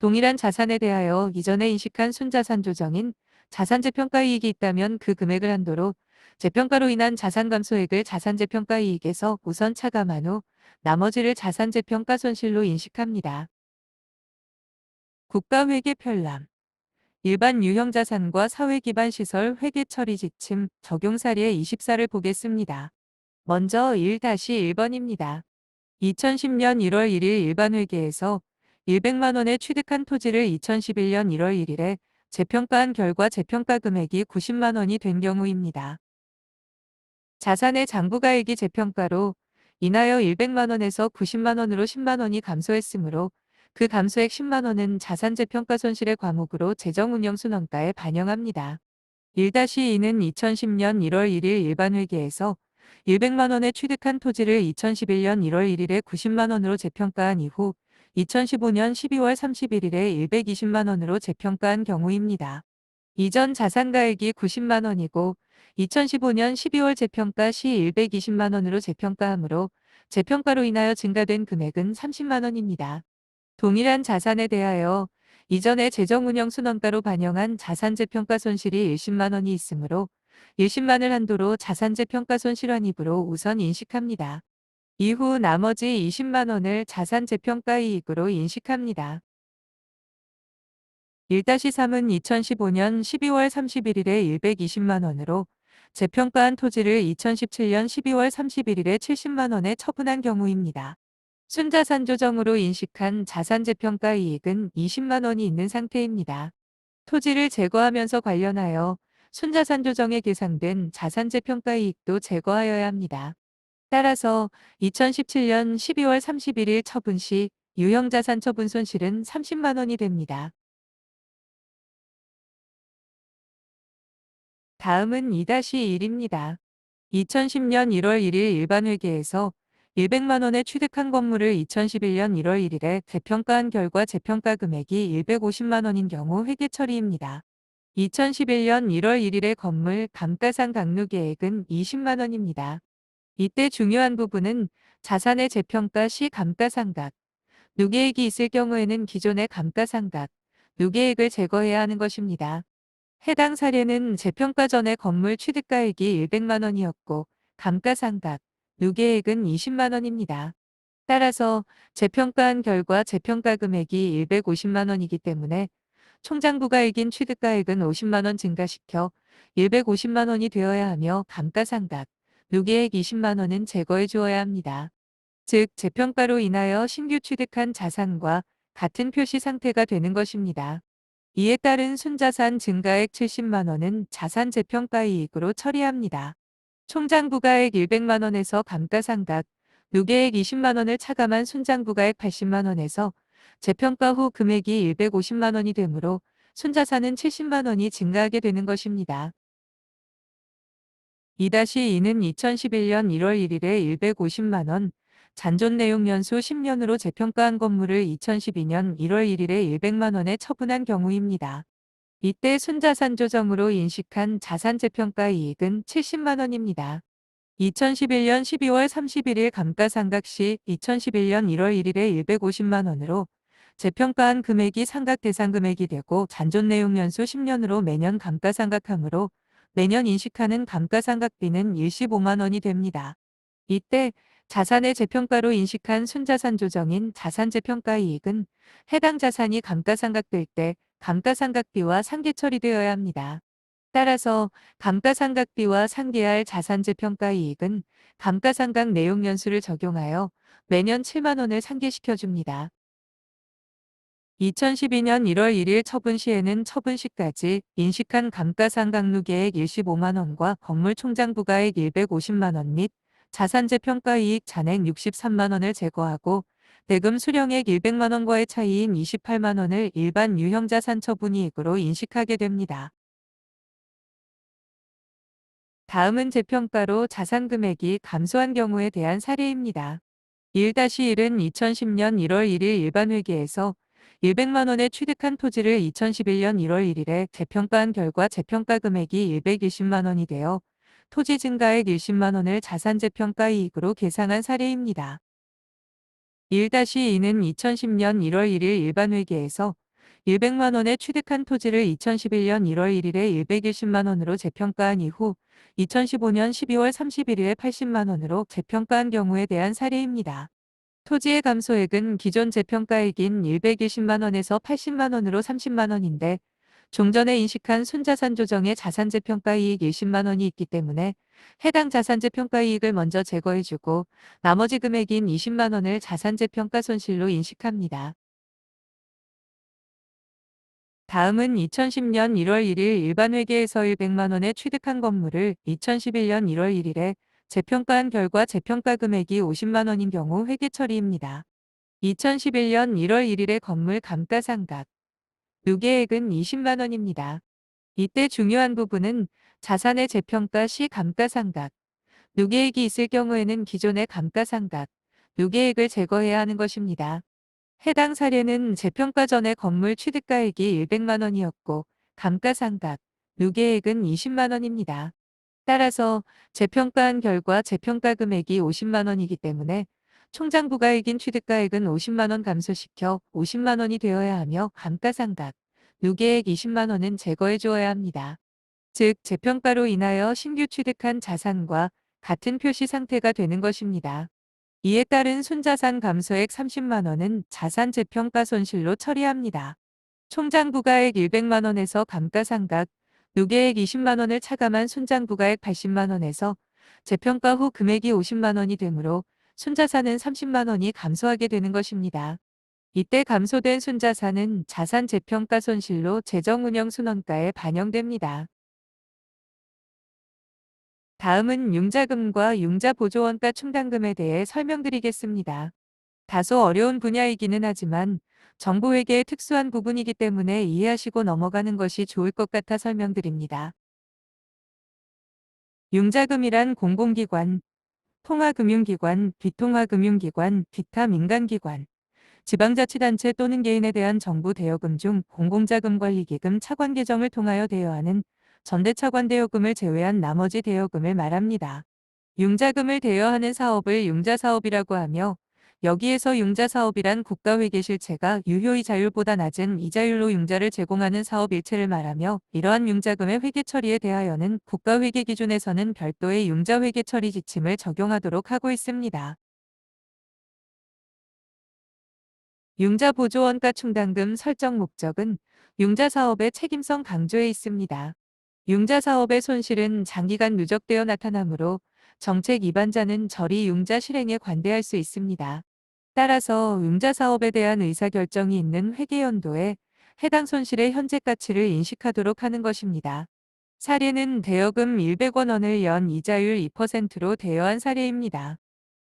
동일한 자산에 대하여 이전에 인식한 순자산 조정인 자산재평가이익이 있다면 그 금액을 한도로 재평가로 인한 자산 감소액을 자산재평가이익에서 우선 차감한 후 나머지를 자산재평가 손실로 인식합니다. 국가회계 편람 일반 유형 자산과 사회 기반 시설 회계 처리 지침 적용 사례 24를 보겠습니다. 먼저 1-1번입니다. 2010년 1월 1일 일반 회계에서 100만 원에 취득한 토지를 2011년 1월 1일에 재평가한 결과 재평가 금액이 90만 원이 된 경우입니다. 자산의 장부가액이 재평가로 인하여 100만 원에서 90만 원으로 10만 원이 감소했으므로 그 감소액 10만 원은 자산 재평가 손실의 과목으로 재정운영순원가에 반영합니다. 1-2는 2010년 1월 1일 일반 회계에서 100만 원에 취득한 토지를 2011년 1월 1일에 90만 원으로 재평가한 이후 2015년 12월 31일에 120만 원으로 재평가한 경우입니다. 이전 자산가액이 90만 원이고 2015년 12월 재평가 시 120만 원으로 재평가하므로 재평가로 인하여 증가된 금액은 30만 원입니다. 동일한 자산에 대하여 이전에 재정운영순원가로 반영한 자산재평가 손실이 10만 원이 있으므로 10만을 한도로 자산재평가 손실환입으로 우선 인식합니다. 이후 나머지 20만 원을 자산재평가 이익으로 인식합니다. 1-3은 2015년 12월 31일에 120만 원으로 재평가한 토지를 2017년 12월 31일에 70만 원에 처분한 경우입니다. 순자산 조정으로 인식한 자산재평가 이익은 20만 원이 있는 상태입니다. 토지를 제거하면서 관련하여 순자산 조정에 계상된 자산재평가 이익도 제거하여야 합니다. 따라서 2017년 12월 31일 처분 시 유형자산 처분 손실은 30만 원이 됩니다. 다음은 2-1입니다. 2010년 1월 1일 일반 회계에서 100만 원에 취득한 건물을 2011년 1월 1일에 재평가한 결과 재평가 금액이 150만 원인 경우 회계 처리입니다. 2011년 1월 1일의 건물 감가상 강루 계획은 20만 원입니다. 이때 중요한 부분은 자산의 재평가 시 감가상각, 누계액이 있을 경우에는 기존의 감가상각, 누계액을 제거해야 하는 것입니다. 해당 사례는 재평가 전에 건물 취득가액이 100만 원이었고 감가상각, 누계액은 20만 원입니다. 따라서 재평가한 결과 재평가 금액이 150만 원이기 때문에 총장부가액인 취득가액은 50만 원 증가시켜 150만 원이 되어야 하며 감가상각, 누계액 20만 원은 제거해 주어야 합니다. 즉 재평가로 인하여 신규 취득한 자산과 같은 표시 상태가 되는 것입니다. 이에 따른 순자산 증가액 70만 원은 자산 재평가 이익으로 처리합니다. 총장부가액 100만 원에서 감가상각, 누계액 20만 원을 차감한 순장부가액 80만 원에서 재평가 후 금액이 150만 원이 되므로 순자산은 70만 원이 증가하게 되는 것입니다. 2-2는 2011년 1월 1일에 150만 원, 잔존 내용 연수 10년으로 재평가한 건물을 2012년 1월 1일에 100만 원에 처분한 경우입니다. 이때 순자산 조정으로 인식한 자산 재평가 이익은 70만 원입니다. 2011년 12월 31일 감가상각 시 2011년 1월 1일에 150만 원으로 재평가한 금액이 상각 대상 금액이 되고 잔존 내용 연수 10년으로 매년 감가상각하므로 매년 인식하는 감가상각비는 15만 원이 됩니다. 이때 자산의 재평가로 인식한 순자산 조정인 자산재평가 이익은 해당 자산이 감가상각될 때 감가상각비와 상계 처리되어야 합니다. 따라서 감가상각비와 상계할 자산재평가 이익은 감가상각 내용 연수를 적용하여 매년 7만 원을 상계시켜 줍니다. 2012년 1월 1일 처분 시에는 처분 시까지 인식한 감가상각누계액 15만 원과 건물 총장부가액 150만 원 및 자산재평가이익 잔액 63만 원을 제거하고 대금 수령액 100만 원과의 차이인 28만 원을 일반 유형자산 처분이익으로 인식하게 됩니다. 다음은 재평가로 자산 금액이 감소한 경우에 대한 사례입니다. 1-1은 2010년 1월 1일 일반 회계에서 100만 원에 취득한 토지를 2011년 1월 1일에 재평가한 결과 재평가 금액이 120만 원이 되어 토지 증가액 10만 원을 자산재평가 이익으로 계상한 사례입니다. 1-2는 2010년 1월 1일 일반 회계에서 100만 원에 취득한 토지를 2011년 1월 1일에 120만 원으로 재평가한 이후 2015년 12월 31일에 80만 원으로 재평가한 경우에 대한 사례입니다. 토지의 감소액은 기존 재평가액인 120만 원에서 80만 원으로 30만 원인데 종전에 인식한 순자산 조정의 자산재 평가이익 10만 원이 있기 때문에 해당 자산재 평가이익을 먼저 제거해주고 나머지 금액인 20만 원을 자산재 평가 손실로 인식합니다. 다음은 2010년 1월 1일 일반회계에서 100만 원에 취득한 건물을 2011년 1월 1일에 재평가한 결과 재평가 금액이 50만 원인 경우 회계 처리입니다. 2011년 1월 1일에 건물 감가상각, 누계액은 20만 원입니다. 이때 중요한 부분은 자산의 재평가 시 감가상각, 누계액이 있을 경우에는 기존의 감가상각, 누계액을 제거해야 하는 것입니다. 해당 사례는 재평가 전에 건물 취득가액이 100만 원이었고 감가상각, 누계액은 20만 원입니다. 따라서 재평가한 결과 재평가 금액이 50만 원이기 때문에 총장 부가액인 취득가액은 50만 원 감소시켜 50만 원이 되어야 하며 감가상각, 누계액 20만 원은 제거해 주어야 합니다. 즉 재평가로 인하여 신규 취득한 자산과 같은 표시 상태가 되는 것입니다. 이에 따른 순자산 감소액 30만 원은 자산 재평가 손실로 처리합니다. 총장 부가액 100만 원에서 감가상각, 누계액 20만 원을 차감한 순장 부가액 80만 원에서 재평가 후 금액이 50만 원이 되므로 순자산은 30만 원이 감소하게 되는 것입니다. 이때 감소된 순자산은 자산 재평가 손실로 재정운영순원가에 반영됩니다. 다음은 융자금과 융자보조원가 충당금에 대해 설명드리겠습니다. 다소 어려운 분야이기는 하지만 정보회계의 특수한 부분이기 때문에 이해하시고 넘어가는 것이 좋을 것 같아 설명드립니다. 융자금이란 공공기관, 통화금융기관, 비통화금융기관, 기타 민간기관, 지방자치단체 또는 개인에 대한 정부 대여금 중 공공자금관리기금 차관 계정을 통하여 대여하는 전대차관 대여금을 제외한 나머지 대여금을 말합니다. 융자금을 대여하는 사업을 융자사업이라고 하며 여기에서 융자사업이란 국가회계 실체가 유효이자율보다 낮은 이자율로 융자를 제공하는 사업 일체를 말하며 이러한 융자금의 회계 처리에 대하여는 국가회계 기준에서는 별도의 융자회계 처리 지침을 적용하도록 하고 있습니다. 융자보조원가 충당금 설정 목적은 융자사업의 책임성 강조에 있습니다. 융자사업의 손실은 장기간 누적되어 나타나므로 정책 위반자는 저리 융자 실행에 관대할 수 있습니다. 따라서 융자사업에 대한 의사결정이 있는 회계연도에 해당 손실의 현재 가치를 인식하도록 하는 것입니다. 사례는 대여금 100원을 연 이자율 2%로 대여한 사례입니다.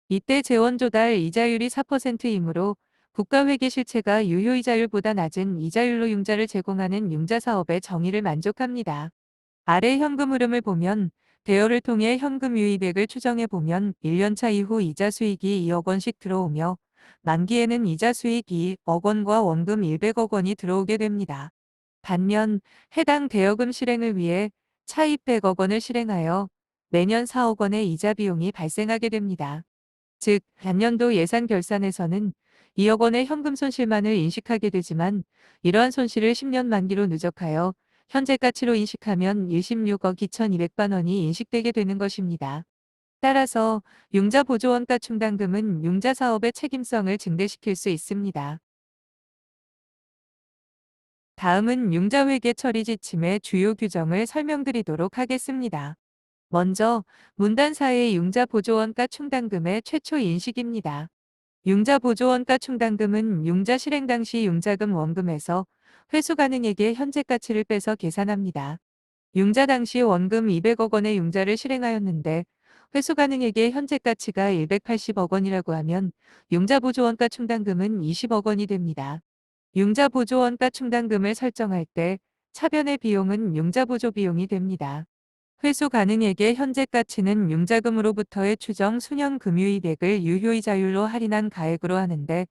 이때 재원조달 이자율이 4%이므로 국가회계 실체가 유효이자율보다 낮은 이자율로 융자를 제공하는 융자사업의 정의를 만족합니다. 아래 현금 흐름을 보면 대여를 통해 현금 유입액을 추정해 보면 1년차 이후 이자 수익이 2억 원씩 들어오며 만기에는 이자 수익 2억 원과 원금 100억 원이 들어오게 됩니다. 반면 해당 대여금 실행을 위해 차입 100억 원을 실행하여 매년 4억 원의 이자 비용이 발생하게 됩니다. 즉, 단년도 예산 결산에서는 2억 원의 현금 손실만을 인식하게 되지만 이러한 손실을 10년 만기로 누적하여 현재 가치로 인식하면 16억 2,200만 원이 인식되게 되는 것입니다. 따라서 융자보조원가 충당금은 융자사업의 책임성을 증대시킬 수 있습니다. 다음은 융자회계 처리 지침의 주요 규정을 설명드리도록 하겠습니다. 먼저 문단사의 융자보조원가 충당금의 최초 인식입니다. 융자보조원가 충당금은 융자 실행 당시 융자금 원금에서 회수 가능액의 현재 가치를 빼서 계산합니다. 융자 당시 원금 200억 원의 융자를 실행하였는데 회수 가능액의 현재 가치가 180억 원이라고 하면 융자보조원가 충당금은 20억 원이 됩니다. 융자보조원가 충당금을 설정할 때 차변의 비용은 융자보조 비용이 됩니다. 회수 가능액의 현재 가치는 융자금으로부터의 추정 수년 금유이백을 유효이자율로 할인한 가액으로 하는데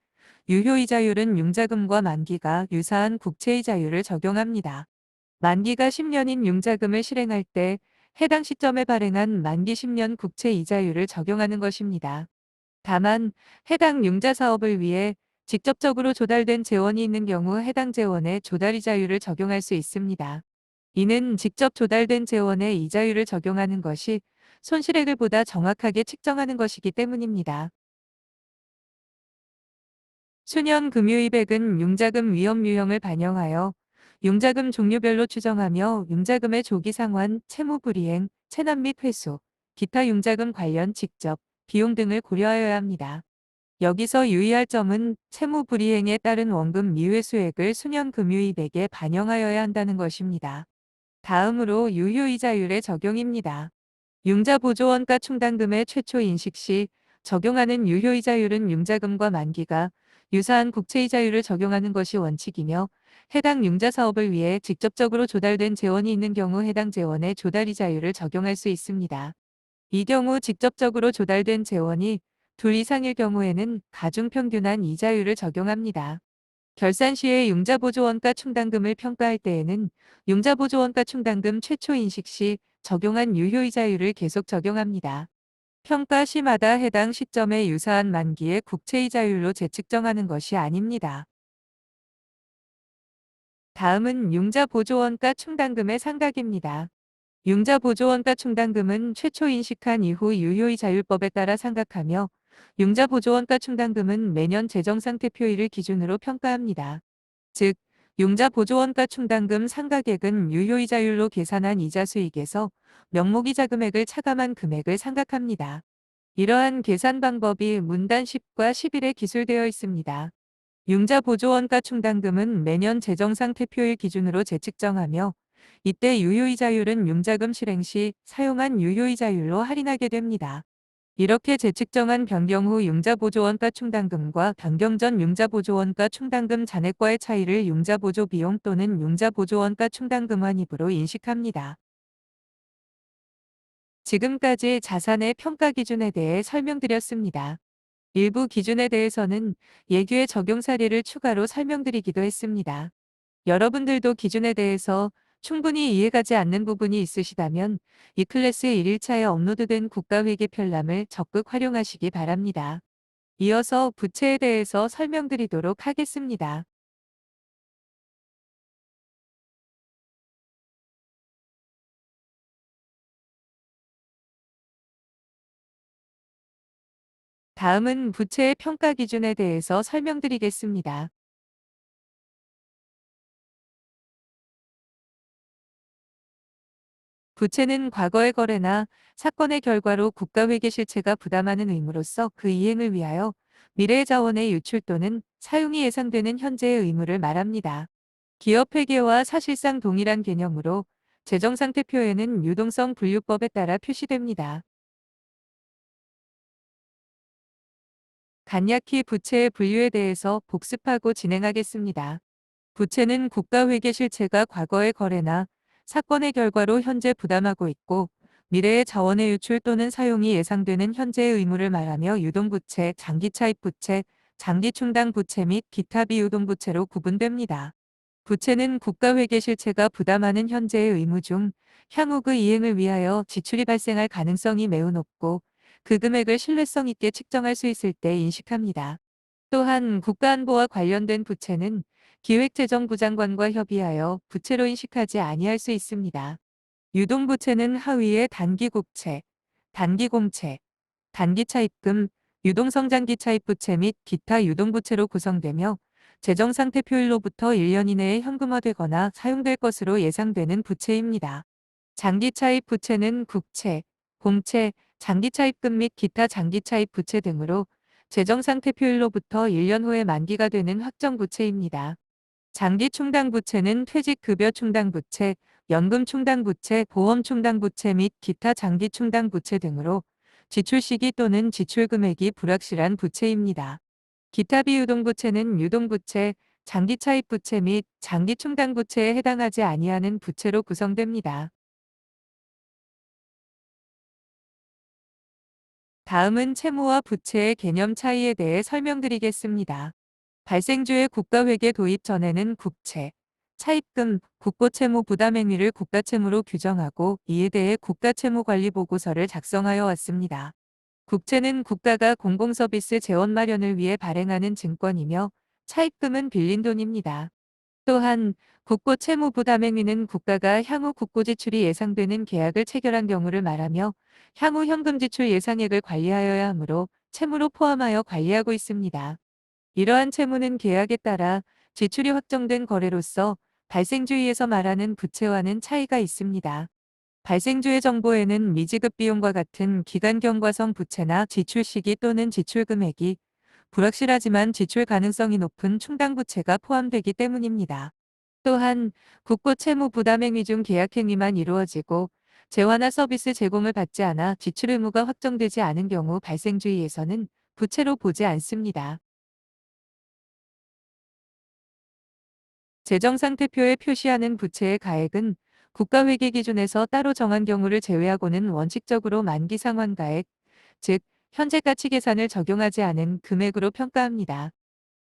유효이자율은 융자금과 만기가 유사한 국채이자율을 적용합니다. 만기가 10년인 융자금을 실행할 때 해당 시점에 발행한 만기 10년 국채이자율을 적용하는 것입니다. 다만 해당 융자 사업을 위해 직접적으로 조달된 재원이 있는 경우 해당 재원의 조달이자율을 적용할 수 있습니다. 이는 직접 조달된 재원의 이자율을 적용하는 것이 손실액을 보다 정확하게 측정하는 것이기 때문입니다. 수년 금유이백은 융자금 위험 유형을 반영하여 융자금 종류별로 추정하며 융자금의 조기 상환, 채무 불이행, 체납 및 회수, 기타 융자금 관련 직접, 비용 등을 고려하여야 합니다. 여기서 유의할 점은 채무 불이행에 따른 원금 미회수액을 수년 금융이익에 반영하여야 한다는 것입니다. 다음으로 유효이자율의 적용입니다. 융자보조원가 충당금의 최초 인식 시 적용하는 유효이자율은 융자금과 만기가 유사한 국채이자율을 적용하는 것이 원칙이며 해당 융자사업을 위해 직접적으로 조달된 재원이 있는 경우 해당 재원의 조달이자율을 적용할 수 있습니다. 이 경우 직접적으로 조달된 재원이 둘 이상일 경우에는 가중평균한 이자율을 적용합니다. 결산 시에 융자보조원가 충당금을 평가할 때에는 융자보조원가 충당금 최초 인식 시 적용한 유효이자율을 계속 적용합니다. 평가 시마다 해당 시점에 유사한 만기의 국채이자율로 재측정하는 것이 아닙니다. 다음은 융자보조원가 충당금의 상각입니다. 융자보조원가 충당금은 최초 인식한 이후 유효이자율법에 따라 상각하며 융자보조원가 충당금은 매년 재정상태표일을 기준으로 평가합니다. 즉, 융자보조원가 충당금 상각액은 유효이자율로 계산한 이자 수익에서 명목이자 금액을 차감한 금액을 상각합니다. 이러한 계산 방법이 문단 10과 11에 기술되어 있습니다. 융자보조원가 충당금은 매년 재정상태표일 기준으로 재측정하며 이때 유효이자율은 융자금 실행 시 사용한 유효이자율로 할인하게 됩니다. 이렇게 재측정한 변경 후 융자보조원가 충당금과 변경 전 융자보조원가 충당금 잔액과의 차이를 융자보조 비용 또는 융자보조원가 충당금 환입으로 인식합니다. 지금까지 자산의 평가 기준에 대해 설명드렸습니다. 일부 기준에 대해서는 예규의 적용 사례를 추가로 설명드리기도 했습니다. 여러분들도 기준에 대해서 충분히 이해가지 않는 부분이 있으시다면 이 클래스 1일차에 업로드된 국가회계 편람을 적극 활용하시기 바랍니다. 이어서 부채에 대해서 설명드리도록 하겠습니다. 다음은 부채의 평가 기준에 대해서 설명드리겠습니다. 부채는 과거의 거래나 사건의 결과로 국가회계 실체가 부담하는 의무로서 그 이행을 위하여 미래의 자원의 유출 또는 사용이 예상되는 현재의 의무를 말합니다. 기업 회계와 사실상 동일한 개념으로 재정상태표에는 유동성 분류법에 따라 표시됩니다. 간략히 부채의 분류에 대해서 복습하고 진행하겠습니다. 부채는 국가회계 실체가 과거의 거래나 사건의 결과로 현재 부담하고 있고 미래의 자원의 유출 또는 사용이 예상되는 현재의 의무를 말하며 유동부채, 장기차입부채, 장기충당부채 및 기타 비유동부채로 구분됩니다. 부채는 국가회계 실체가 부담하는 현재의 의무 중 향후 그 이행을 위하여 지출이 발생할 가능성이 매우 높고 그 금액을 신뢰성 있게 측정할 수 있을 때 인식합니다. 또한 국가안보와 관련된 부채는 기획재정부 장관과 협의하여 부채로 인식하지 아니할 수 있습니다. 유동부채는 하위의 단기국채, 단기공채, 단기차입금, 유동성장기차입부채 및 기타 유동부채로 구성되며 재정상태표일로부터 1년 이내에 현금화되거나 사용될 것으로 예상되는 부채입니다. 장기차입 부채는 국채, 공채, 장기차입금 및 기타 장기차입 부채 등으로 재정상태표일로부터 1년 후에 만기가 되는 확정부채입니다. 장기충당부채는 퇴직급여충당부채, 연금충당부채, 보험충당부채 및 기타 장기충당부채 등으로 지출 시기 또는 지출 금액이 불확실한 부채입니다. 기타 비유동부채는 유동부채, 장기차입부채 및 장기충당부채에 해당하지 아니하는 부채로 구성됩니다. 다음은 채무와 부채의 개념 차이에 대해 설명드리겠습니다. 발생주의 국가회계 도입 전에는 국채, 차입금, 국고채무 부담행위를 국가채무로 규정하고 이에 대해 국가채무관리보고서를 작성하여 왔습니다. 국채는 국가가 공공서비스 재원 마련을 위해 발행하는 증권이며 차입금은 빌린 돈입니다. 또한 국고채무 부담행위는 국가가 향후 국고지출이 예상되는 계약을 체결한 경우를 말하며 향후 현금지출 예상액을 관리하여야 하므로 채무로 포함하여 관리하고 있습니다. 이러한 채무는 계약에 따라 지출이 확정된 거래로서 발생주의에서 말하는 부채와는 차이가 있습니다. 발생주의 정보에는 미지급 비용과 같은 기간 경과성 부채나 지출 시기 또는 지출 금액이 불확실하지만 지출 가능성이 높은 충당 부채가 포함되기 때문입니다. 또한 국고 채무 부담 행위 중 계약 행위만 이루어지고 재화나 서비스 제공을 받지 않아 지출 의무가 확정되지 않은 경우 발생주의에서는 부채로 보지 않습니다. 재정상태표에 표시하는 부채의 가액은 국가회계 기준에서 따로 정한 경우를 제외하고는 원칙적으로 만기 상환가액, 즉 현재 가치 계산을 적용하지 않은 금액으로 평가합니다.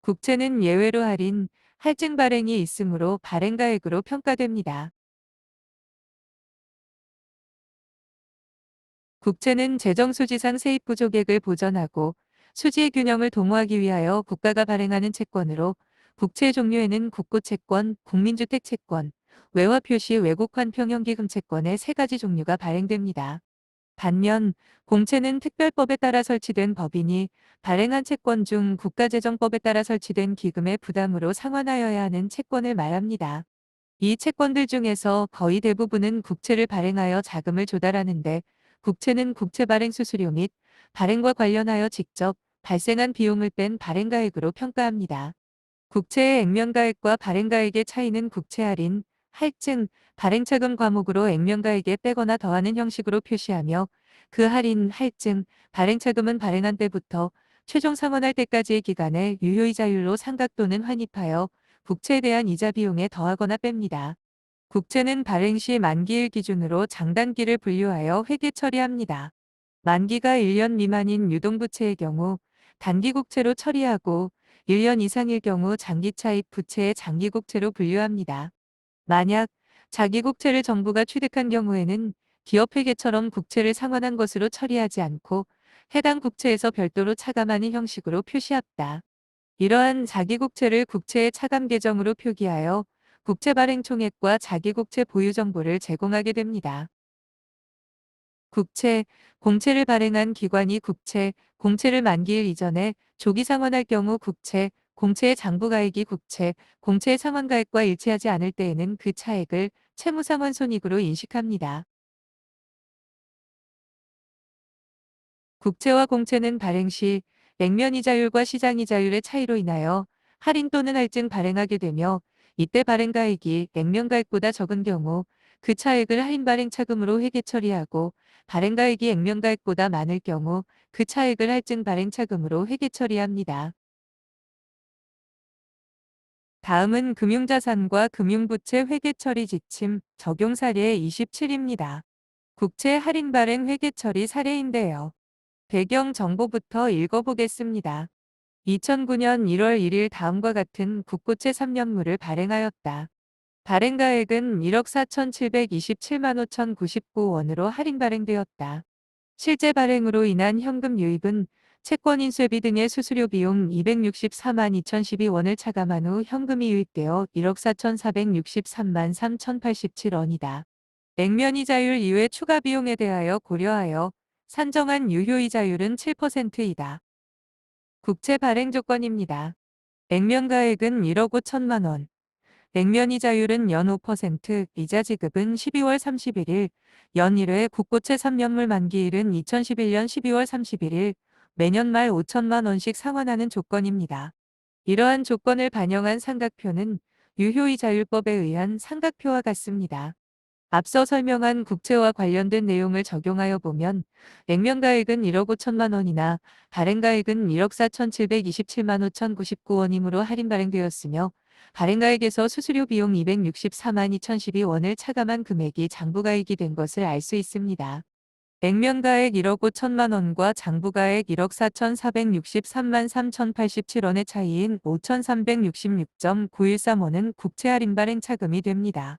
국채는 예외로 할인, 할증 발행이 있으므로 발행가액으로 평가됩니다. 국채는 재정수지상 세입 부족액을 보전하고 수지의 균형을 도모하기 위하여 국가가 발행하는 채권으로 국채 종류에는 국고채권, 국민주택채권, 외화표시 외국환 평형기금 채권의 세 가지 종류가 발행됩니다. 반면 공채는 특별법에 따라 설치된 법이니 발행한 채권 중 국가재정법에 따라 설치된 기금의 부담으로 상환하여야 하는 채권을 말합니다. 이 채권들 중에서 거의 대부분은 국채를 발행하여 자금을 조달하는데 국채는 국채 발행 수수료 및 발행과 관련하여 직접 발생한 비용을 뺀 발행가액으로 평가합니다. 국채의 액면가액과 발행가액의 차이는 국채 할인, 할증, 발행차금 과목으로 액면가액에 빼거나 더하는 형식으로 표시하며 그 할인, 할증, 발행차금은 발행한 때부터 최종 상환할 때까지의 기간에 유효이자율로 상각 또는 환입하여 국채에 대한 이자 비용에 더하거나 뺍니다. 국채는 발행 시 만기일 기준으로 장단기를 분류하여 회계 처리합니다. 만기가 1년 미만인 유동부채의 경우 단기국채로 처리하고 1년 이상일 경우 장기차입 부채의 장기국채로 분류합니다. 만약 자기국채를 정부가 취득한 경우에는 기업회계처럼 국채를 상환한 것으로 처리하지 않고 해당 국채에서 별도로 차감하는 형식으로 표시합다. 이러한 자기국채를 국채의 차감 계정으로 표기하여 국채 발행 총액과 자기국채 보유 정보를 제공하게 됩니다. 국채, 공채를 발행한 기관이 국채, 공채를 만기일 이전에 조기 상환할 경우 국채, 공채의 장부가액이 국채, 공채의 상환가액과 일치하지 않을 때에는 그 차액을 채무상환 손익으로 인식합니다. 국채와 공채는 발행 시 액면이자율과 시장이자율의 차이로 인하여 할인 또는 할증 발행하게 되며 이때 발행가액이 액면가액보다 적은 경우 그 차액을 할인 발행 차금으로 회계 처리하고 발행가액이 액면가액보다 많을 경우 그 차액을 할증 발행 차금으로 회계 처리합니다. 다음은 금융자산과 금융부채 회계 처리 지침 적용 사례 27입니다. 국채 할인 발행 회계 처리 사례인데요. 배경 정보부터 읽어보겠습니다. 2009년 1월 1일 다음과 같은 국고채 3년물을 발행하였다. 발행가액은 1억 4,727만 5,099원으로 할인 발행되었다. 실제 발행으로 인한 현금 유입은 채권 인쇄비 등의 수수료 비용 264만 2,012원을 차감한 후 현금이 유입되어 1억 4,463만 3,087원이다. 액면이자율 이외 추가 비용에 대하여 고려하여 산정한 유효이자율은 7%이다. 국채 발행 조건입니다. 액면가액은 1억 5천만 원. 액면이자율은 연 5%, 이자 지급은 12월 31일, 연 1회 국고채 3년물 만기일은 2011년 12월 31일, 매년 말 5천만 원씩 상환하는 조건입니다. 이러한 조건을 반영한 상각표는 유효이자율법에 의한 상각표와 같습니다. 앞서 설명한 국채와 관련된 내용을 적용하여 보면 액면가액은 1억 5천만 원이나 발행가액은 1억 4,727만 5,099원이므로 할인 발행되었으며 발행가액에서 수수료 비용 264만 2,012원을 차감한 금액이 장부가액이 된 것을 알 수 있습니다. 액면가액 1억 5천만 원과 장부가액 1억 4,463만 3,087원의 차이인 5,366.913원은 국채 할인 발행 차금이 됩니다.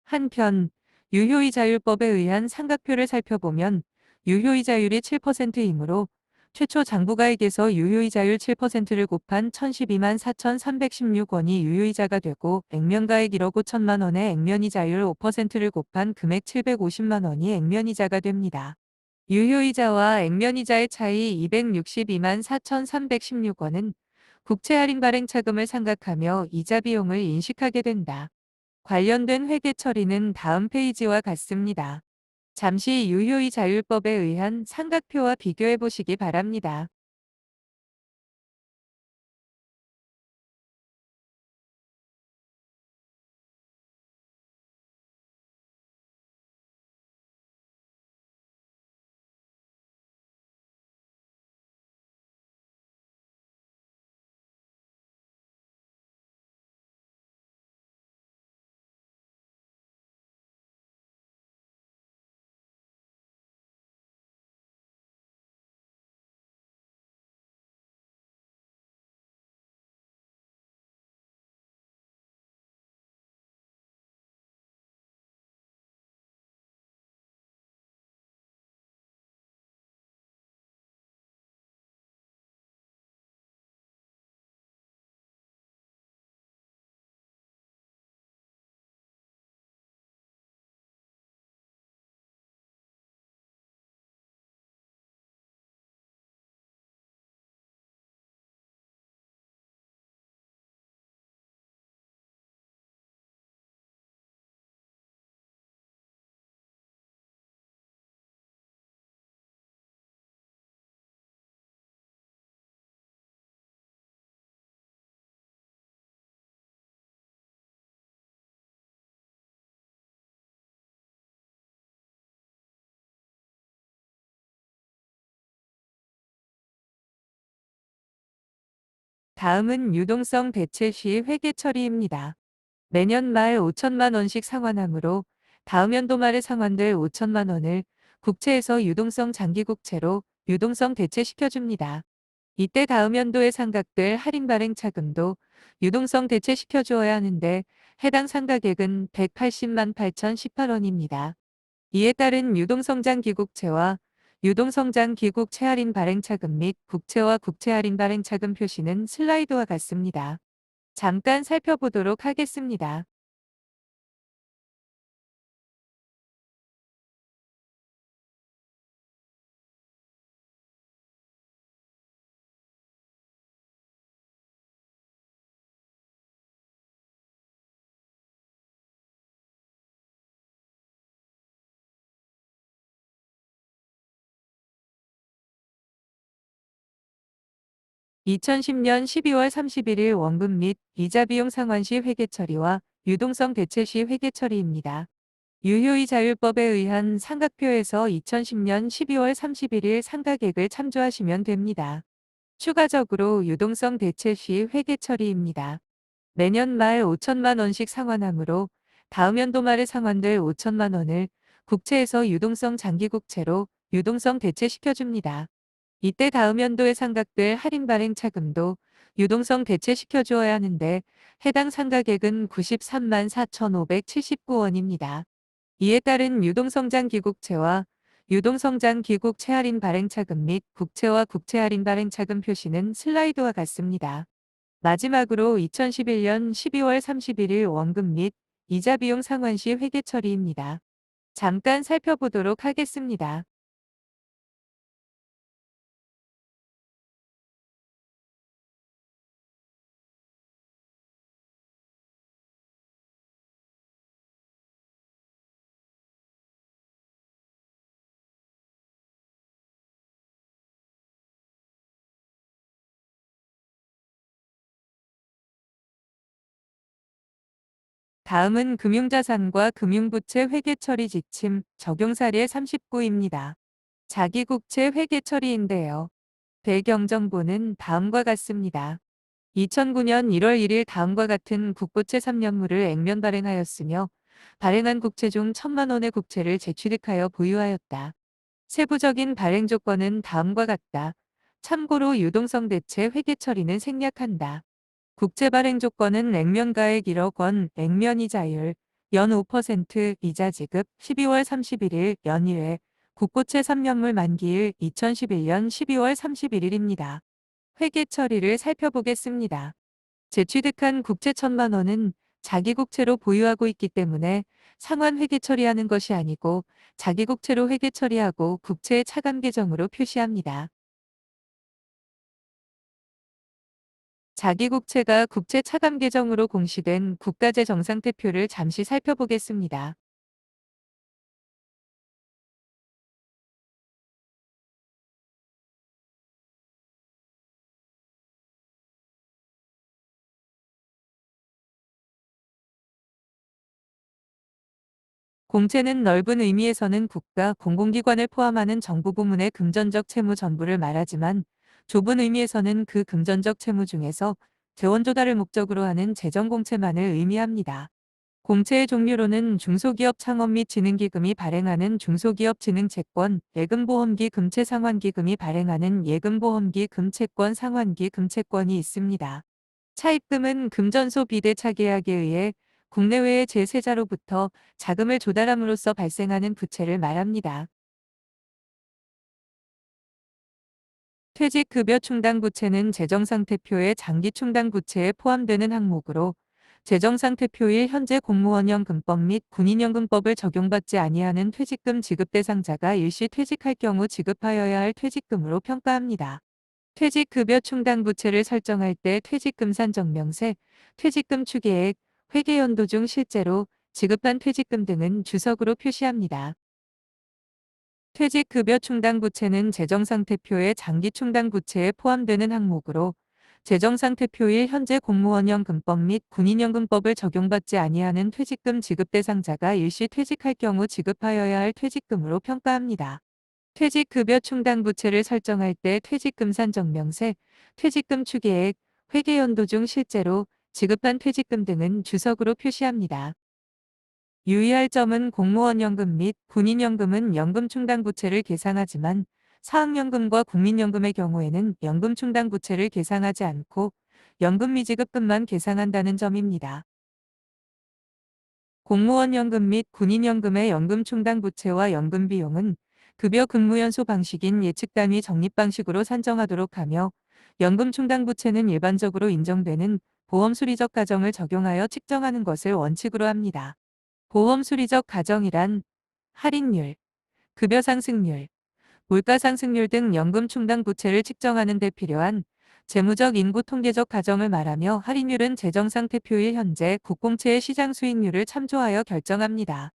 한편 유효이자율법에 의한 상각표를 살펴보면 유효이자율이 7%이므로 최초 장부가액에서 유효이자율 7%를 곱한 1,012만 4,316원이 유효이자가 되고 액면가액 1억 5천만 원의 액면이자율 5%를 곱한 금액 750만 원이 액면이자가 됩니다. 유효이자와 액면이자의 차이 262만 4,316원은 국채 할인 발행 차금을 상각하며 이자 비용을 인식하게 된다. 관련된 회계 처리는 다음 페이지와 같습니다. 잠시 유효의 자율법에 의한 삼각표와 비교해 보시기 바랍니다. 다음은 유동성 대체 시 회계 처리입니다. 매년 말 5천만 원씩 상환하므로 다음 연도 말에 상환될 5천만 원을 국채에서 유동성 장기국채로 유동성 대체시켜줍니다. 이때 다음 연도에 상각될 할인 발행 차금도 유동성 대체시켜 주어야 하는데 해당 상각액은 180만 8,018원입니다. 이에 따른 유동성장 기국채와 유동성장 기국채 할인 발행 차금 및 국채와 국채 할인 발행 차금 표시는 슬라이드와 같습니다. 잠깐 살펴보도록 하겠습니다. (2010년 12월 31일) 원금 및 이자 비용 상환 시 회계 처리와 유동성 대체 시 회계 처리입니다. 유효의 자율법에 의한 삼각표에서 2010년 12월 31일 상각액을 참조하시면 됩니다. 추가적으로 유동성 대체 시 회계 처리입니다. 매년 말 5천만 원씩 상환하므로 다음 연도 말에 상환될 5천만 원을 국채에서 유동성 장기국채로 유동성 대체시켜줍니다. 이때 다음 연도에 상각될 할인 발행 차금도 유동성 대체시켜 주어야 하는데 해당 상각액은 93만 4,579원입니다. 이에 따른 유동성장 기국채와 유동성장 기국채 할인 발행 차금 및 국채와 국채 할인 발행 차금 표시는 슬라이드와 같습니다. 마지막으로 2011년 12월 31일 원금 및 이자 비용 상환 시 회계 처리입니다. 잠깐 살펴보도록 하겠습니다. 다음은 금융자산과 금융부채 회계 처리 지침 적용 사례 39입니다. 자기국채 회계 처리인데요. 배경 정보는 다음과 같습니다. 2009년 1월 1일 다음과 같은 국고채 3년물을 액면 발행하였으며 발행한 국채 중 1,000만 원의 국채를 재취득하여 보유하였다. 세부적인 발행 조건은 다음과 같다. 참고로 유동성 대체 회계 처리는 생략한다. 국채 발행 조건은 액면가액 1억 원, 액면 이자율, 연 5% 이자 지급 12월 31일 연일회 국고채 3년물 만기일 2011년 12월 31일입니다. 회계 처리를 살펴보겠습니다. 재취득한 국채 1,000만 원은 자기국채로 보유하고 있기 때문에 상환 회계 처리하는 것이 아니고 자기국채로 회계 처리하고 국채의 차감 계정으로 표시합니다. 자기국채가 국채 차감 계정으로 공시된 국가재 정상태표를 잠시 살펴보겠습니다. 공채는 넓은 의미에서는 국가, 공공기관을 포함하는 정부 부문의 금전적 채무 전부를 말하지만 좁은 의미에서는 그 금전적 채무 중에서 재원 조달을 목적으로 하는 재정공채만을 의미합니다. 공채의 종류로는 중소기업 창업 및 진흥기금이 발행하는 중소기업진흥채권, 예금보험기 금채상환기금이 발행하는 예금보험기 금채권 상환기 금채권이 있습니다. 차입금은 금전소 비대차 계약에 의해 국내외의 제3자로부터 자금을 조달함으로써 발생하는 부채를 말합니다. 퇴직급여 충당부채는 재정상태표의 장기충당부채에 포함되는 항목으로 재정상태표일 현재 공무원연금법 및 군인연금법을 적용받지 아니하는 퇴직금 지급 대상자가 일시 퇴직할 경우 지급하여야 할 퇴직금으로 평가합니다. 퇴직급여 충당부채를 설정할 때 퇴직금 산정명세, 퇴직금 추계액, 회계연도 중 실제로 지급한 퇴직금 등은 주석으로 표시합니다. 퇴직급여 충당부채는 재정상태표의 장기충당부채에 포함되는 항목으로 재정상태표일 현재 공무원연금법 및 군인연금법을 적용받지 아니하는 퇴직금 지급 대상자가 일시 퇴직할 경우 지급하여야 할 퇴직금으로 평가합니다. 퇴직급여 충당부채를 설정할 때 퇴직금 산정명세, 퇴직금 추계액, 회계연도 중 실제로 지급한 퇴직금 등은 주석으로 표시합니다. 유의할 점은 공무원연금 및 군인연금은 연금충당부채를 계상하지만 사학연금과 국민연금의 경우에는 연금충당부채를 계상하지 않고 연금미지급금만 계상한다는 점입니다. 공무원연금 및 군인연금의 연금충당부채와 연금비용은 급여 근무연소 방식인 예측단위 적립방식으로 산정하도록 하며 연금충당부채는 일반적으로 인정되는 보험수리적 가정을 적용하여 측정하는 것을 원칙으로 합니다. 보험수리적 가정이란 할인율, 급여 상승률, 물가 상승률 등 연금 충당 부채를 측정하는 데 필요한 재무적 인구 통계적 가정을 말하며 할인율은 재정상태표일 현재 국공채의 시장 수익률을 참조하여 결정합니다.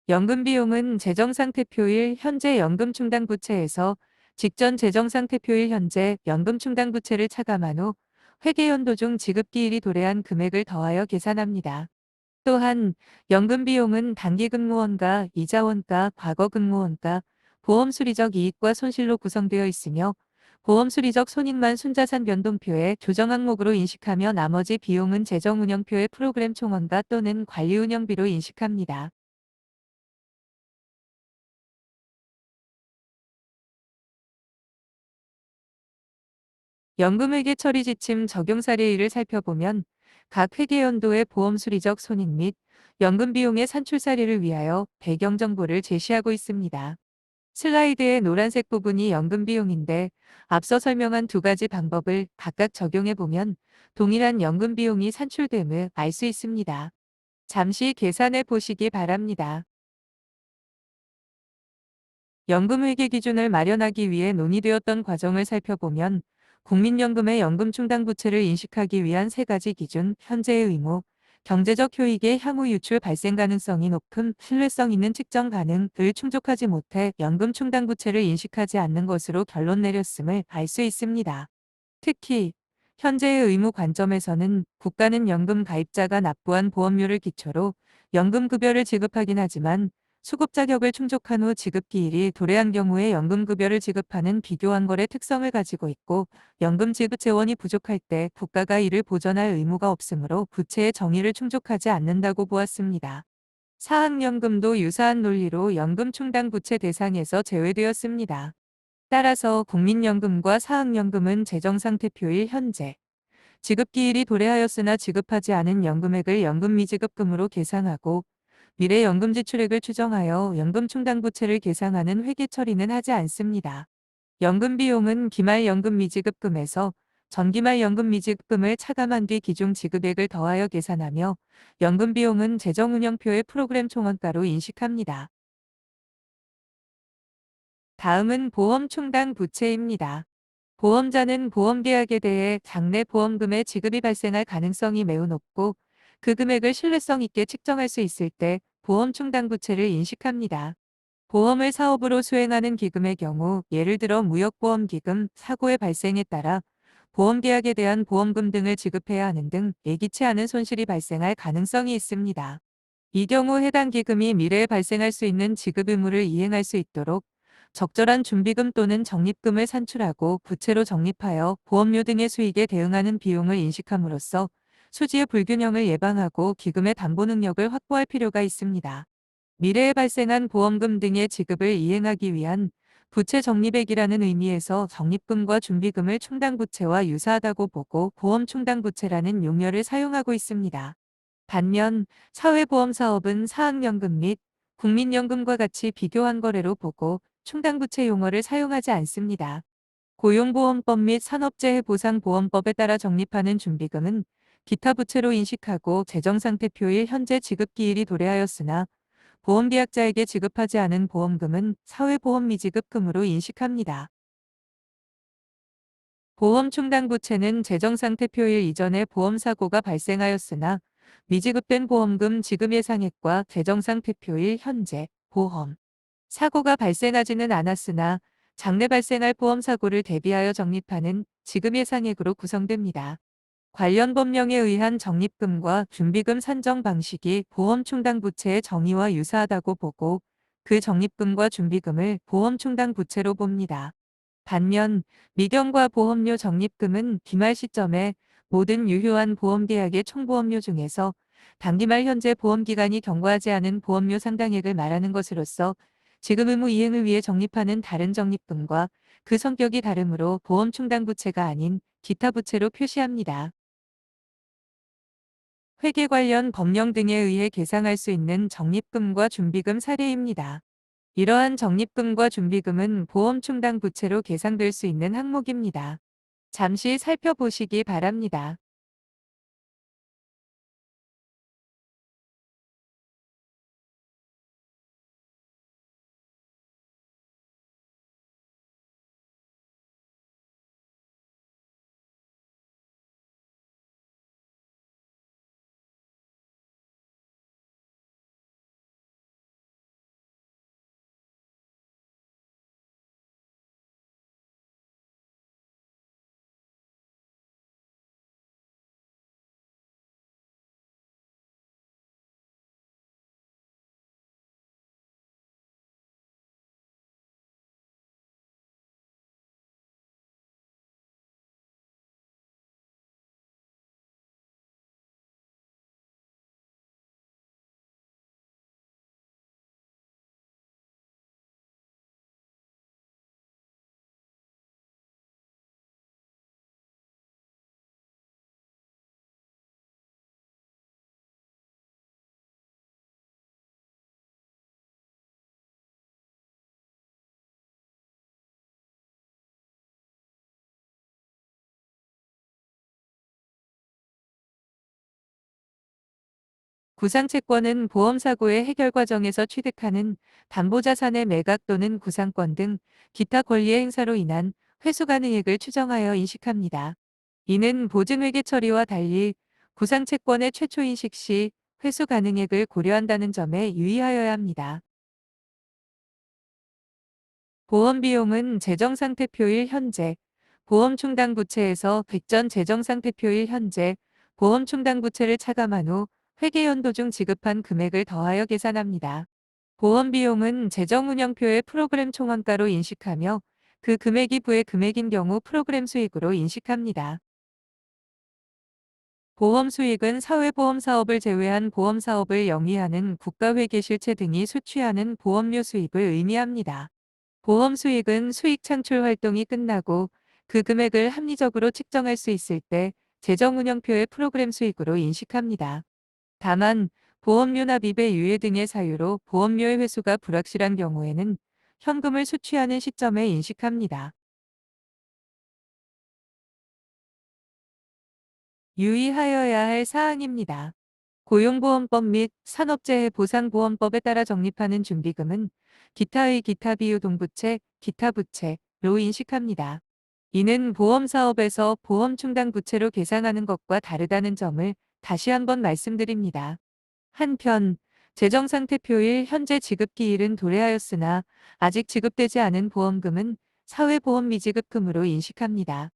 연금 비용은 재정상태표일 현재 연금 충당 부채에서 직전 재정상태표일 현재 연금 충당 부채를 차감한 후 회계연도 중 지급기일이 도래한 금액을 더하여 계산합니다. 또한 연금 비용은 단기 근무원가, 이자원가, 과거 근무원가, 보험 수리적 이익과 손실로 구성되어 있으며 보험 수리적 손익만 순자산 변동표에 조정 항목으로 인식하며 나머지 비용은 재정 운영표의 프로그램 총원가 또는 관리 운영비로 인식합니다. 연금회계 처리 지침 적용 사례1을 살펴보면 각 회계연도의 보험 수리적 손익 및 연금 비용의 산출 사례를 위하여 배경 정보를 제시하고 있습니다. 슬라이드의 노란색 부분이 연금 비용인데 앞서 설명한 두 가지 방법을 각각 적용해 보면 동일한 연금 비용이 산출됨을 알 수 있습니다. 잠시 계산해 보시기 바랍니다. 연금 회계 기준을 마련하기 위해 논의되었던 과정을 살펴보면 국민연금의 연금 충당 부채를 인식하기 위한 세 가지 기준, 현재의 의무, 경제적 효익의 향후 유출 발생 가능성이 높음, 신뢰성 있는 측정 가능을 충족하지 못해 연금 충당 부채를 인식하지 않는 것으로 결론 내렸음을 알 수 있습니다. 특히 현재의 의무 관점에서는 국가는 연금 가입자가 납부한 보험료를 기초로 연금급여를 지급하긴 하지만 수급 자격을 충족한 후 지급기일이 도래한 경우에 연금급여를 지급하는 비교환골의 특성을 가지고 있고 연금 지급 재원이 부족할 때 국가가 이를 보전할 의무가 없으므로 부채의 정의를 충족하지 않는다고 보았습니다. 사학연금도 유사한 논리로 연금 충당 부채 대상에서 제외되었습니다. 따라서 국민연금과 사학연금은 재정상태표일 현재 지급기일이 도래하였으나 지급하지 않은 연금액을 연금미지급금으로 계상하고 미래 연금지출액을 추정하여 연금충당부채를 계상하는 회계 처리는 하지 않습니다. 연금비용은 기말 연금미지급금에서 전기말 연금미지급금을 차감한 뒤 기존 지급액을 더하여 계산하며 연금비용은 재정운영표의 프로그램 총원가로 인식합니다. 다음은 보험충당부채입니다. 보험자는 보험계약에 대해 장래 보험금의 지급이 발생할 가능성이 매우 높고 그 금액을 신뢰성 있게 측정할 수 있을 때 보험 충당부채를 인식합니다. 보험을 사업으로 수행하는 기금의 경우 예를 들어 무역보험기금, 사고의 발생에 따라 보험계약에 대한 보험금 등을 지급해야 하는 등 예기치 않은 손실이 발생할 가능성이 있습니다. 이 경우 해당 기금이 미래에 발생할 수 있는 지급 의무를 이행할 수 있도록 적절한 준비금 또는 적립금을 산출하고 부채로 적립하여 보험료 등의 수익에 대응하는 비용을 인식함으로써 수지의 불균형을 예방하고 기금의 담보 능력을 확보할 필요가 있습니다. 미래에 발생한 보험금 등의 지급을 이행하기 위한 부채 적립액이라는 의미에서 적립금과 준비금을 충당부채와 유사하다고 보고 보험 충당부채라는 용어를 사용하고 있습니다. 반면 사회보험사업은 사학연금 및 국민연금과 같이 비교한 거래로 보고 충당부채 용어를 사용하지 않습니다. 고용보험법 및 산업재해보상보험법에 따라 적립하는 준비금은 기타 부채로 인식하고 재정상태표일 현재 지급기일이 도래하였으나 보험계약자에게 지급하지 않은 보험금은 사회보험 미지급금으로 인식합니다. 보험충당부채는 재정상태표일 이전에 보험사고가 발생하였으나 미지급된 보험금 지급 예상액과 재정상태표일 현재 보험 사고가 발생하지는 않았으나 장래 발생할 보험사고를 대비하여 적립하는 지급 예상액으로 구성됩니다. 관련 법령에 의한 적립금과 준비금 산정 방식이 보험충당부채의 정의와 유사하다고 보고 그 적립금과 준비금을 보험충당부채로 봅니다. 반면 미경과 보험료 적립금은 기말 시점에 모든 유효한 보험계약의 총보험료 중에서 단기말 현재 보험기간이 경과하지 않은 보험료 상당액을 말하는 것으로서 지급 의무 이행을 위해 적립하는 다른 적립금과 그 성격이 다르므로 보험충당부채가 아닌 기타 부채로 표시합니다. 회계 관련 법령 등에 의해 계상할 수 있는 적립금과 준비금 사례입니다. 이러한 적립금과 준비금은 보험 충당 부채로 계상될 수 있는 항목입니다. 잠시 살펴보시기 바랍니다. 구상채권은 보험사고의 해결 과정에서 취득하는 담보자산의 매각 또는 구상권 등 기타 권리의 행사로 인한 회수 가능액을 추정하여 인식합니다. 이는 보증회계 처리와 달리 구상채권의 최초 인식 시 회수 가능액을 고려한다는 점에 유의하여야 합니다. 보험비용은 재정상태표일 현재 보험충당부채에서 객전 재정상태표일 현재 보험충당부채를 차감한 후 회계연도 중 지급한 금액을 더하여 계산합니다. 보험비용은 재정운영표의 프로그램 총원가로 인식하며 그 금액이 부의 금액인 경우 프로그램 수익으로 인식합니다. 보험수익은 사회보험사업을 제외한 보험사업을 영위하는 국가회계실체 등이 수취하는 보험료 수입을 의미합니다. 보험 수익은 수익 창출 활동이 끝나고 그 금액을 합리적으로 측정할 수 있을 때 재정운영표의 프로그램 수익으로 인식합니다. 다만 보험료나 미배 유예 등의 사유로 보험료의 회수가 불확실한 경우에는 현금을 수취하는 시점에 인식합니다. 유의하여야 할 사항입니다. 고용보험법 및 산업재해보상보험법에 따라 적립하는 준비금은 기타의 기타 비유 동부채, 기타 부채로 인식합니다. 이는 보험 사업에서 보험 충당 부채로 계상하는 것과 다르다는 점을 다시 한번 말씀드립니다. 한편 재정상태표일 현재 지급기일은 도래하였으나 아직 지급되지 않은 보험금은 사회보험 미지급금으로 인식합니다.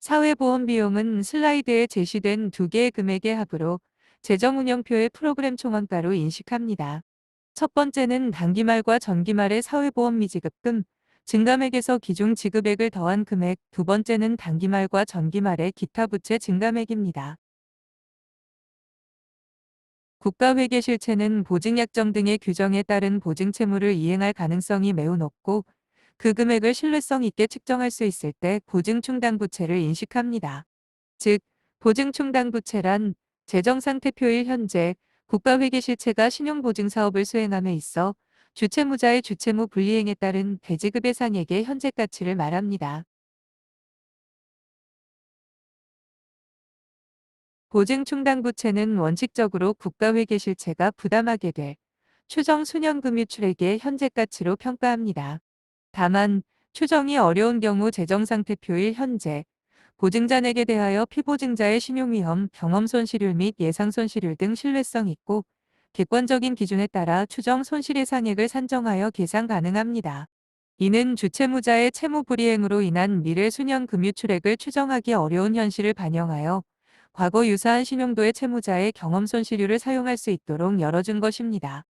사회보험 비용은 슬라이드에 제시된 두 개의 금액의 합으로 재정운영표의 프로그램 총원가로 인식합니다. 첫 번째는 단기말과 전기말의 사회보험 미지급금, 증감액에서 기존 지급액을 더한 금액, 두 번째는 단기말과 전기말의 기타 부채 증감액입니다. 국가회계실체는 보증약정 등의 규정에 따른 보증채무를 이행할 가능성이 매우 높고 그 금액을 신뢰성 있게 측정할 수 있을 때 보증충당부채를 인식합니다. 즉, 보증충당부채란 재정상태표일 현재 국가회계실체가 신용보증사업을 수행함에 있어 주채무자의 주채무 불이행에 따른 대지급 예상액의 현재가치를 말합니다. 보증충당부채는 원칙적으로 국가회계실체가 부담하게 될 추정 순현금유출액의 현재가치로 평가합니다. 다만 추정이 어려운 경우 재정상태표일 현재 보증자에게 대하여 피보증자의 신용위험, 경험손실률 및 예상손실률 등 신뢰성 있고 객관적인 기준에 따라 추정 손실예상액을 산정하여 계산 가능합니다. 이는 주채무자의 채무불이행으로 인한 미래 수년 금유출액을 추정하기 어려운 현실을 반영하여 과거 유사한 신용도의 채무자의 경험손실률을 사용할 수 있도록 열어준 것입니다.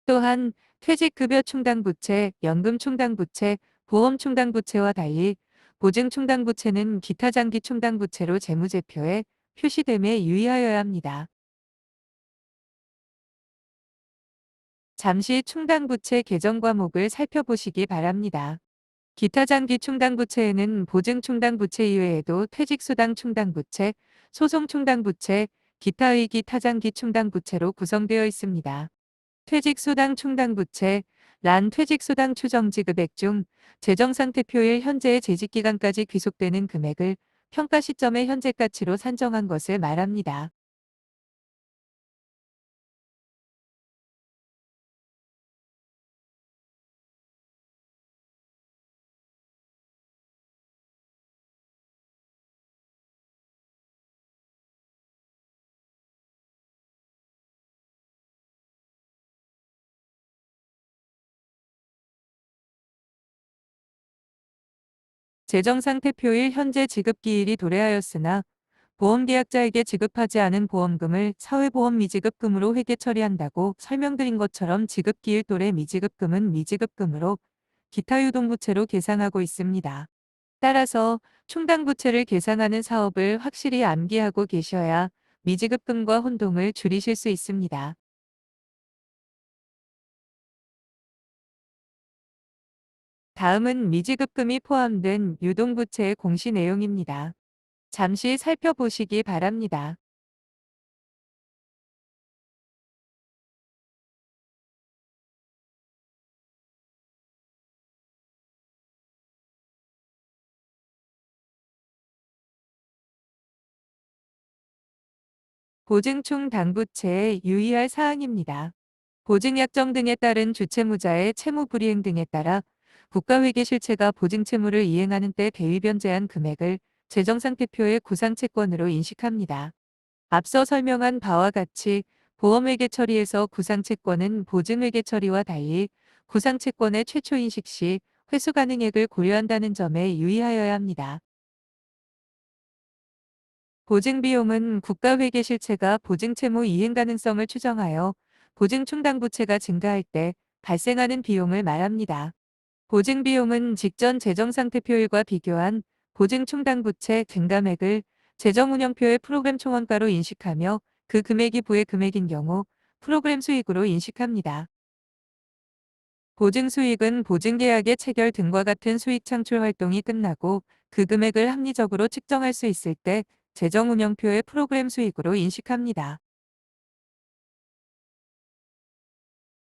또한 퇴직급여 충당부채, 연금 충당부채, 보험 충당부채와 달리 보증 충당부채는 기타 장기 충당부채로 재무제표에 표시됨에 유의하여야 합니다. 잠시 충당부채 개정 과목을 살펴보시기 바랍니다. 기타 장기 충당부채에는 보증 충당부채 이외에도 퇴직수당 충당부채, 소송 충당부채, 기타 의기 타장기 충당부채로 구성되어 있습니다. 퇴직수당 충당부채, 란 퇴직수당 추정지급액 중 재정상태표일 현재의 재직기간까지 귀속되는 금액을 평가 시점의 현재가치로 산정한 것을 말합니다. 재정상태표일 현재 지급기일이 도래하였으나 보험계약자에게 지급하지 않은 보험금을 사회보험 미지급금으로 회계 처리한다고 설명드린 것처럼 지급기일 도래 미지급금은 미지급금으로 기타 유동부채로 계상하고 있습니다. 따라서 충당부채를 계상하는 사업을 확실히 암기하고 계셔야 미지급금과 혼동을 줄이실 수 있습니다. 다음은 미지급금이 포함된 유동부채의 공시 내용입니다. 잠시 살펴보시기 바랍니다. 보증충 당부채에 유의할 사항입니다. 보증약정 등에 따른 주채무자의 채무불이행 등에 따라 국가회계실체가 보증채무를 이행하는 때 대위변제한 금액을 재정상태표의 구상채권으로 인식합니다. 앞서 설명한 바와 같이 보험회계 처리에서 구상채권은 보증회계 처리와 달리 구상채권의 최초 인식 시 회수 가능액을 고려한다는 점에 유의하여야 합니다. 보증비용은 국가회계실체가 보증채무 이행 가능성을 추정하여 보증충당부채가 증가할 때 발생하는 비용을 말합니다. 보증비용은 직전 재정상태표일과 비교한 보증충당부채 증감액을 재정운영표의 프로그램 총원가로 인식하며 그 금액이 부의 금액인 경우 프로그램 수익으로 인식합니다. 보증수익은 보증계약의 체결 등과 같은 수익 창출 활동이 끝나고 그 금액을 합리적으로 측정할 수 있을 때 재정운영표의 프로그램 수익으로 인식합니다.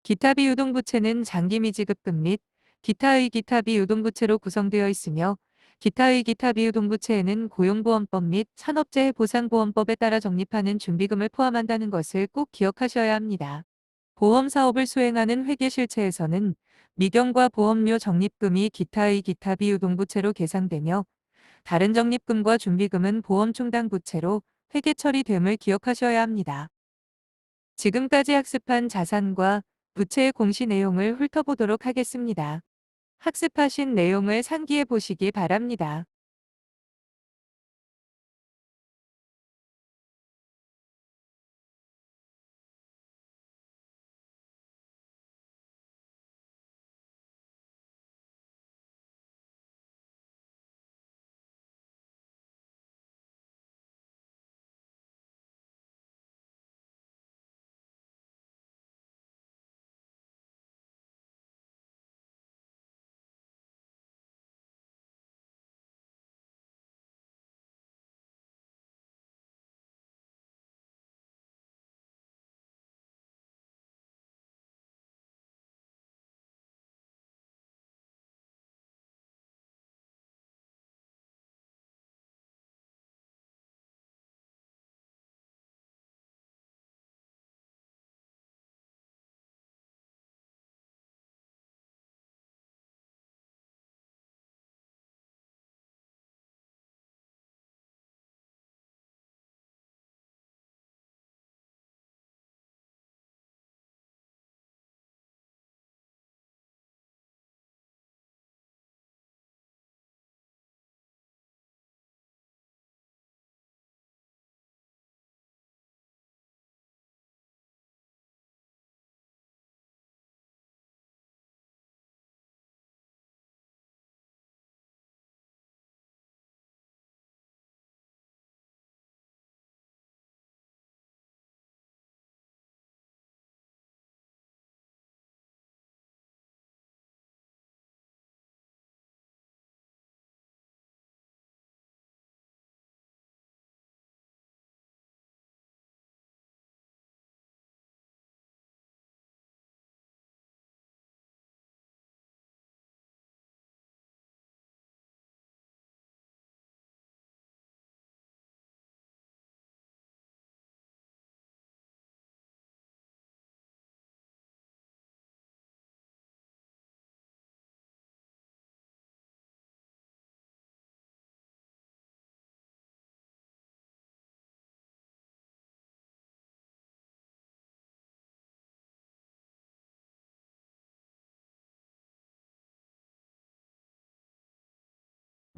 기타 비유동부채는 장기미지급금 및 기타의 기타 비유동부채로 구성되어 있으며 기타의 기타 비유동부채에는 고용보험법 및 산업재해 보상보험법에 따라 적립하는 준비금을 포함한다는 것을 꼭 기억하셔야 합니다. 보험 사업을 수행하는 회계실체에서는 미경과 보험료 적립금이 기타의 기타 비유동부채로 계상되며 다른 적립금과 준비금은 보험 충당부채로 회계 처리됨을 기억하셔야 합니다. 지금까지 학습한 자산과 부채의 공시 내용을 훑어보도록 하겠습니다. 학습하신 내용을 상기해 보시기 바랍니다.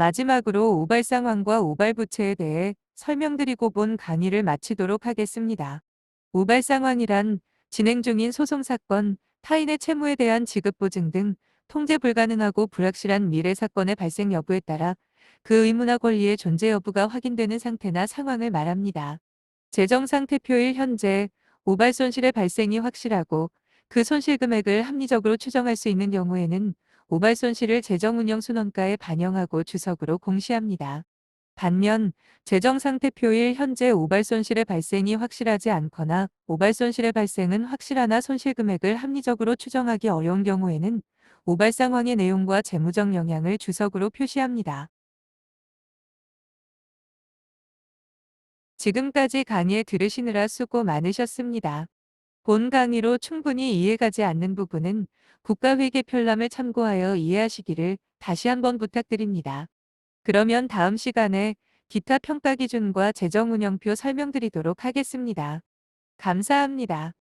마지막으로 오발 상환과 오발 부채에 대해 설명드리고 본 강의를 마치도록 하겠습니다. 오발 상환이란 진행 중인 소송 사건, 타인의 채무에 대한 지급 보증 등 통제 불가능하고 불확실한 미래 사건의 발생 여부에 따라 그 의무나 권리의 존재 여부가 확인되는 상태나 상황을 말합니다. 재정 상태표일 현재 오발 손실의 발생이 확실하고 그 손실 금액을 합리적으로 추정할 수 있는 경우에는 오발 손실을 재정운영 순원가에 반영하고 주석으로 공시합니다. 반면 재정 상태표일 현재 오발 손실의 발생이 확실하지 않거나 오발 손실의 발생은 확실하나 손실 금액을 합리적으로 추정하기 어려운 경우에는 오발 상황의 내용과 재무적 영향을 주석으로 표시합니다. 지금까지 강의 들으시느라 수고 많으셨습니다. 본 강의로 충분히 이해가지 않는 부분은 국가회계 편람을 참고하여 이해하시기를 다시 한번 부탁드립니다. 그러면 다음 시간에 기타 평가 기준과 재정 운영표 설명드리도록 하겠습니다. 감사합니다.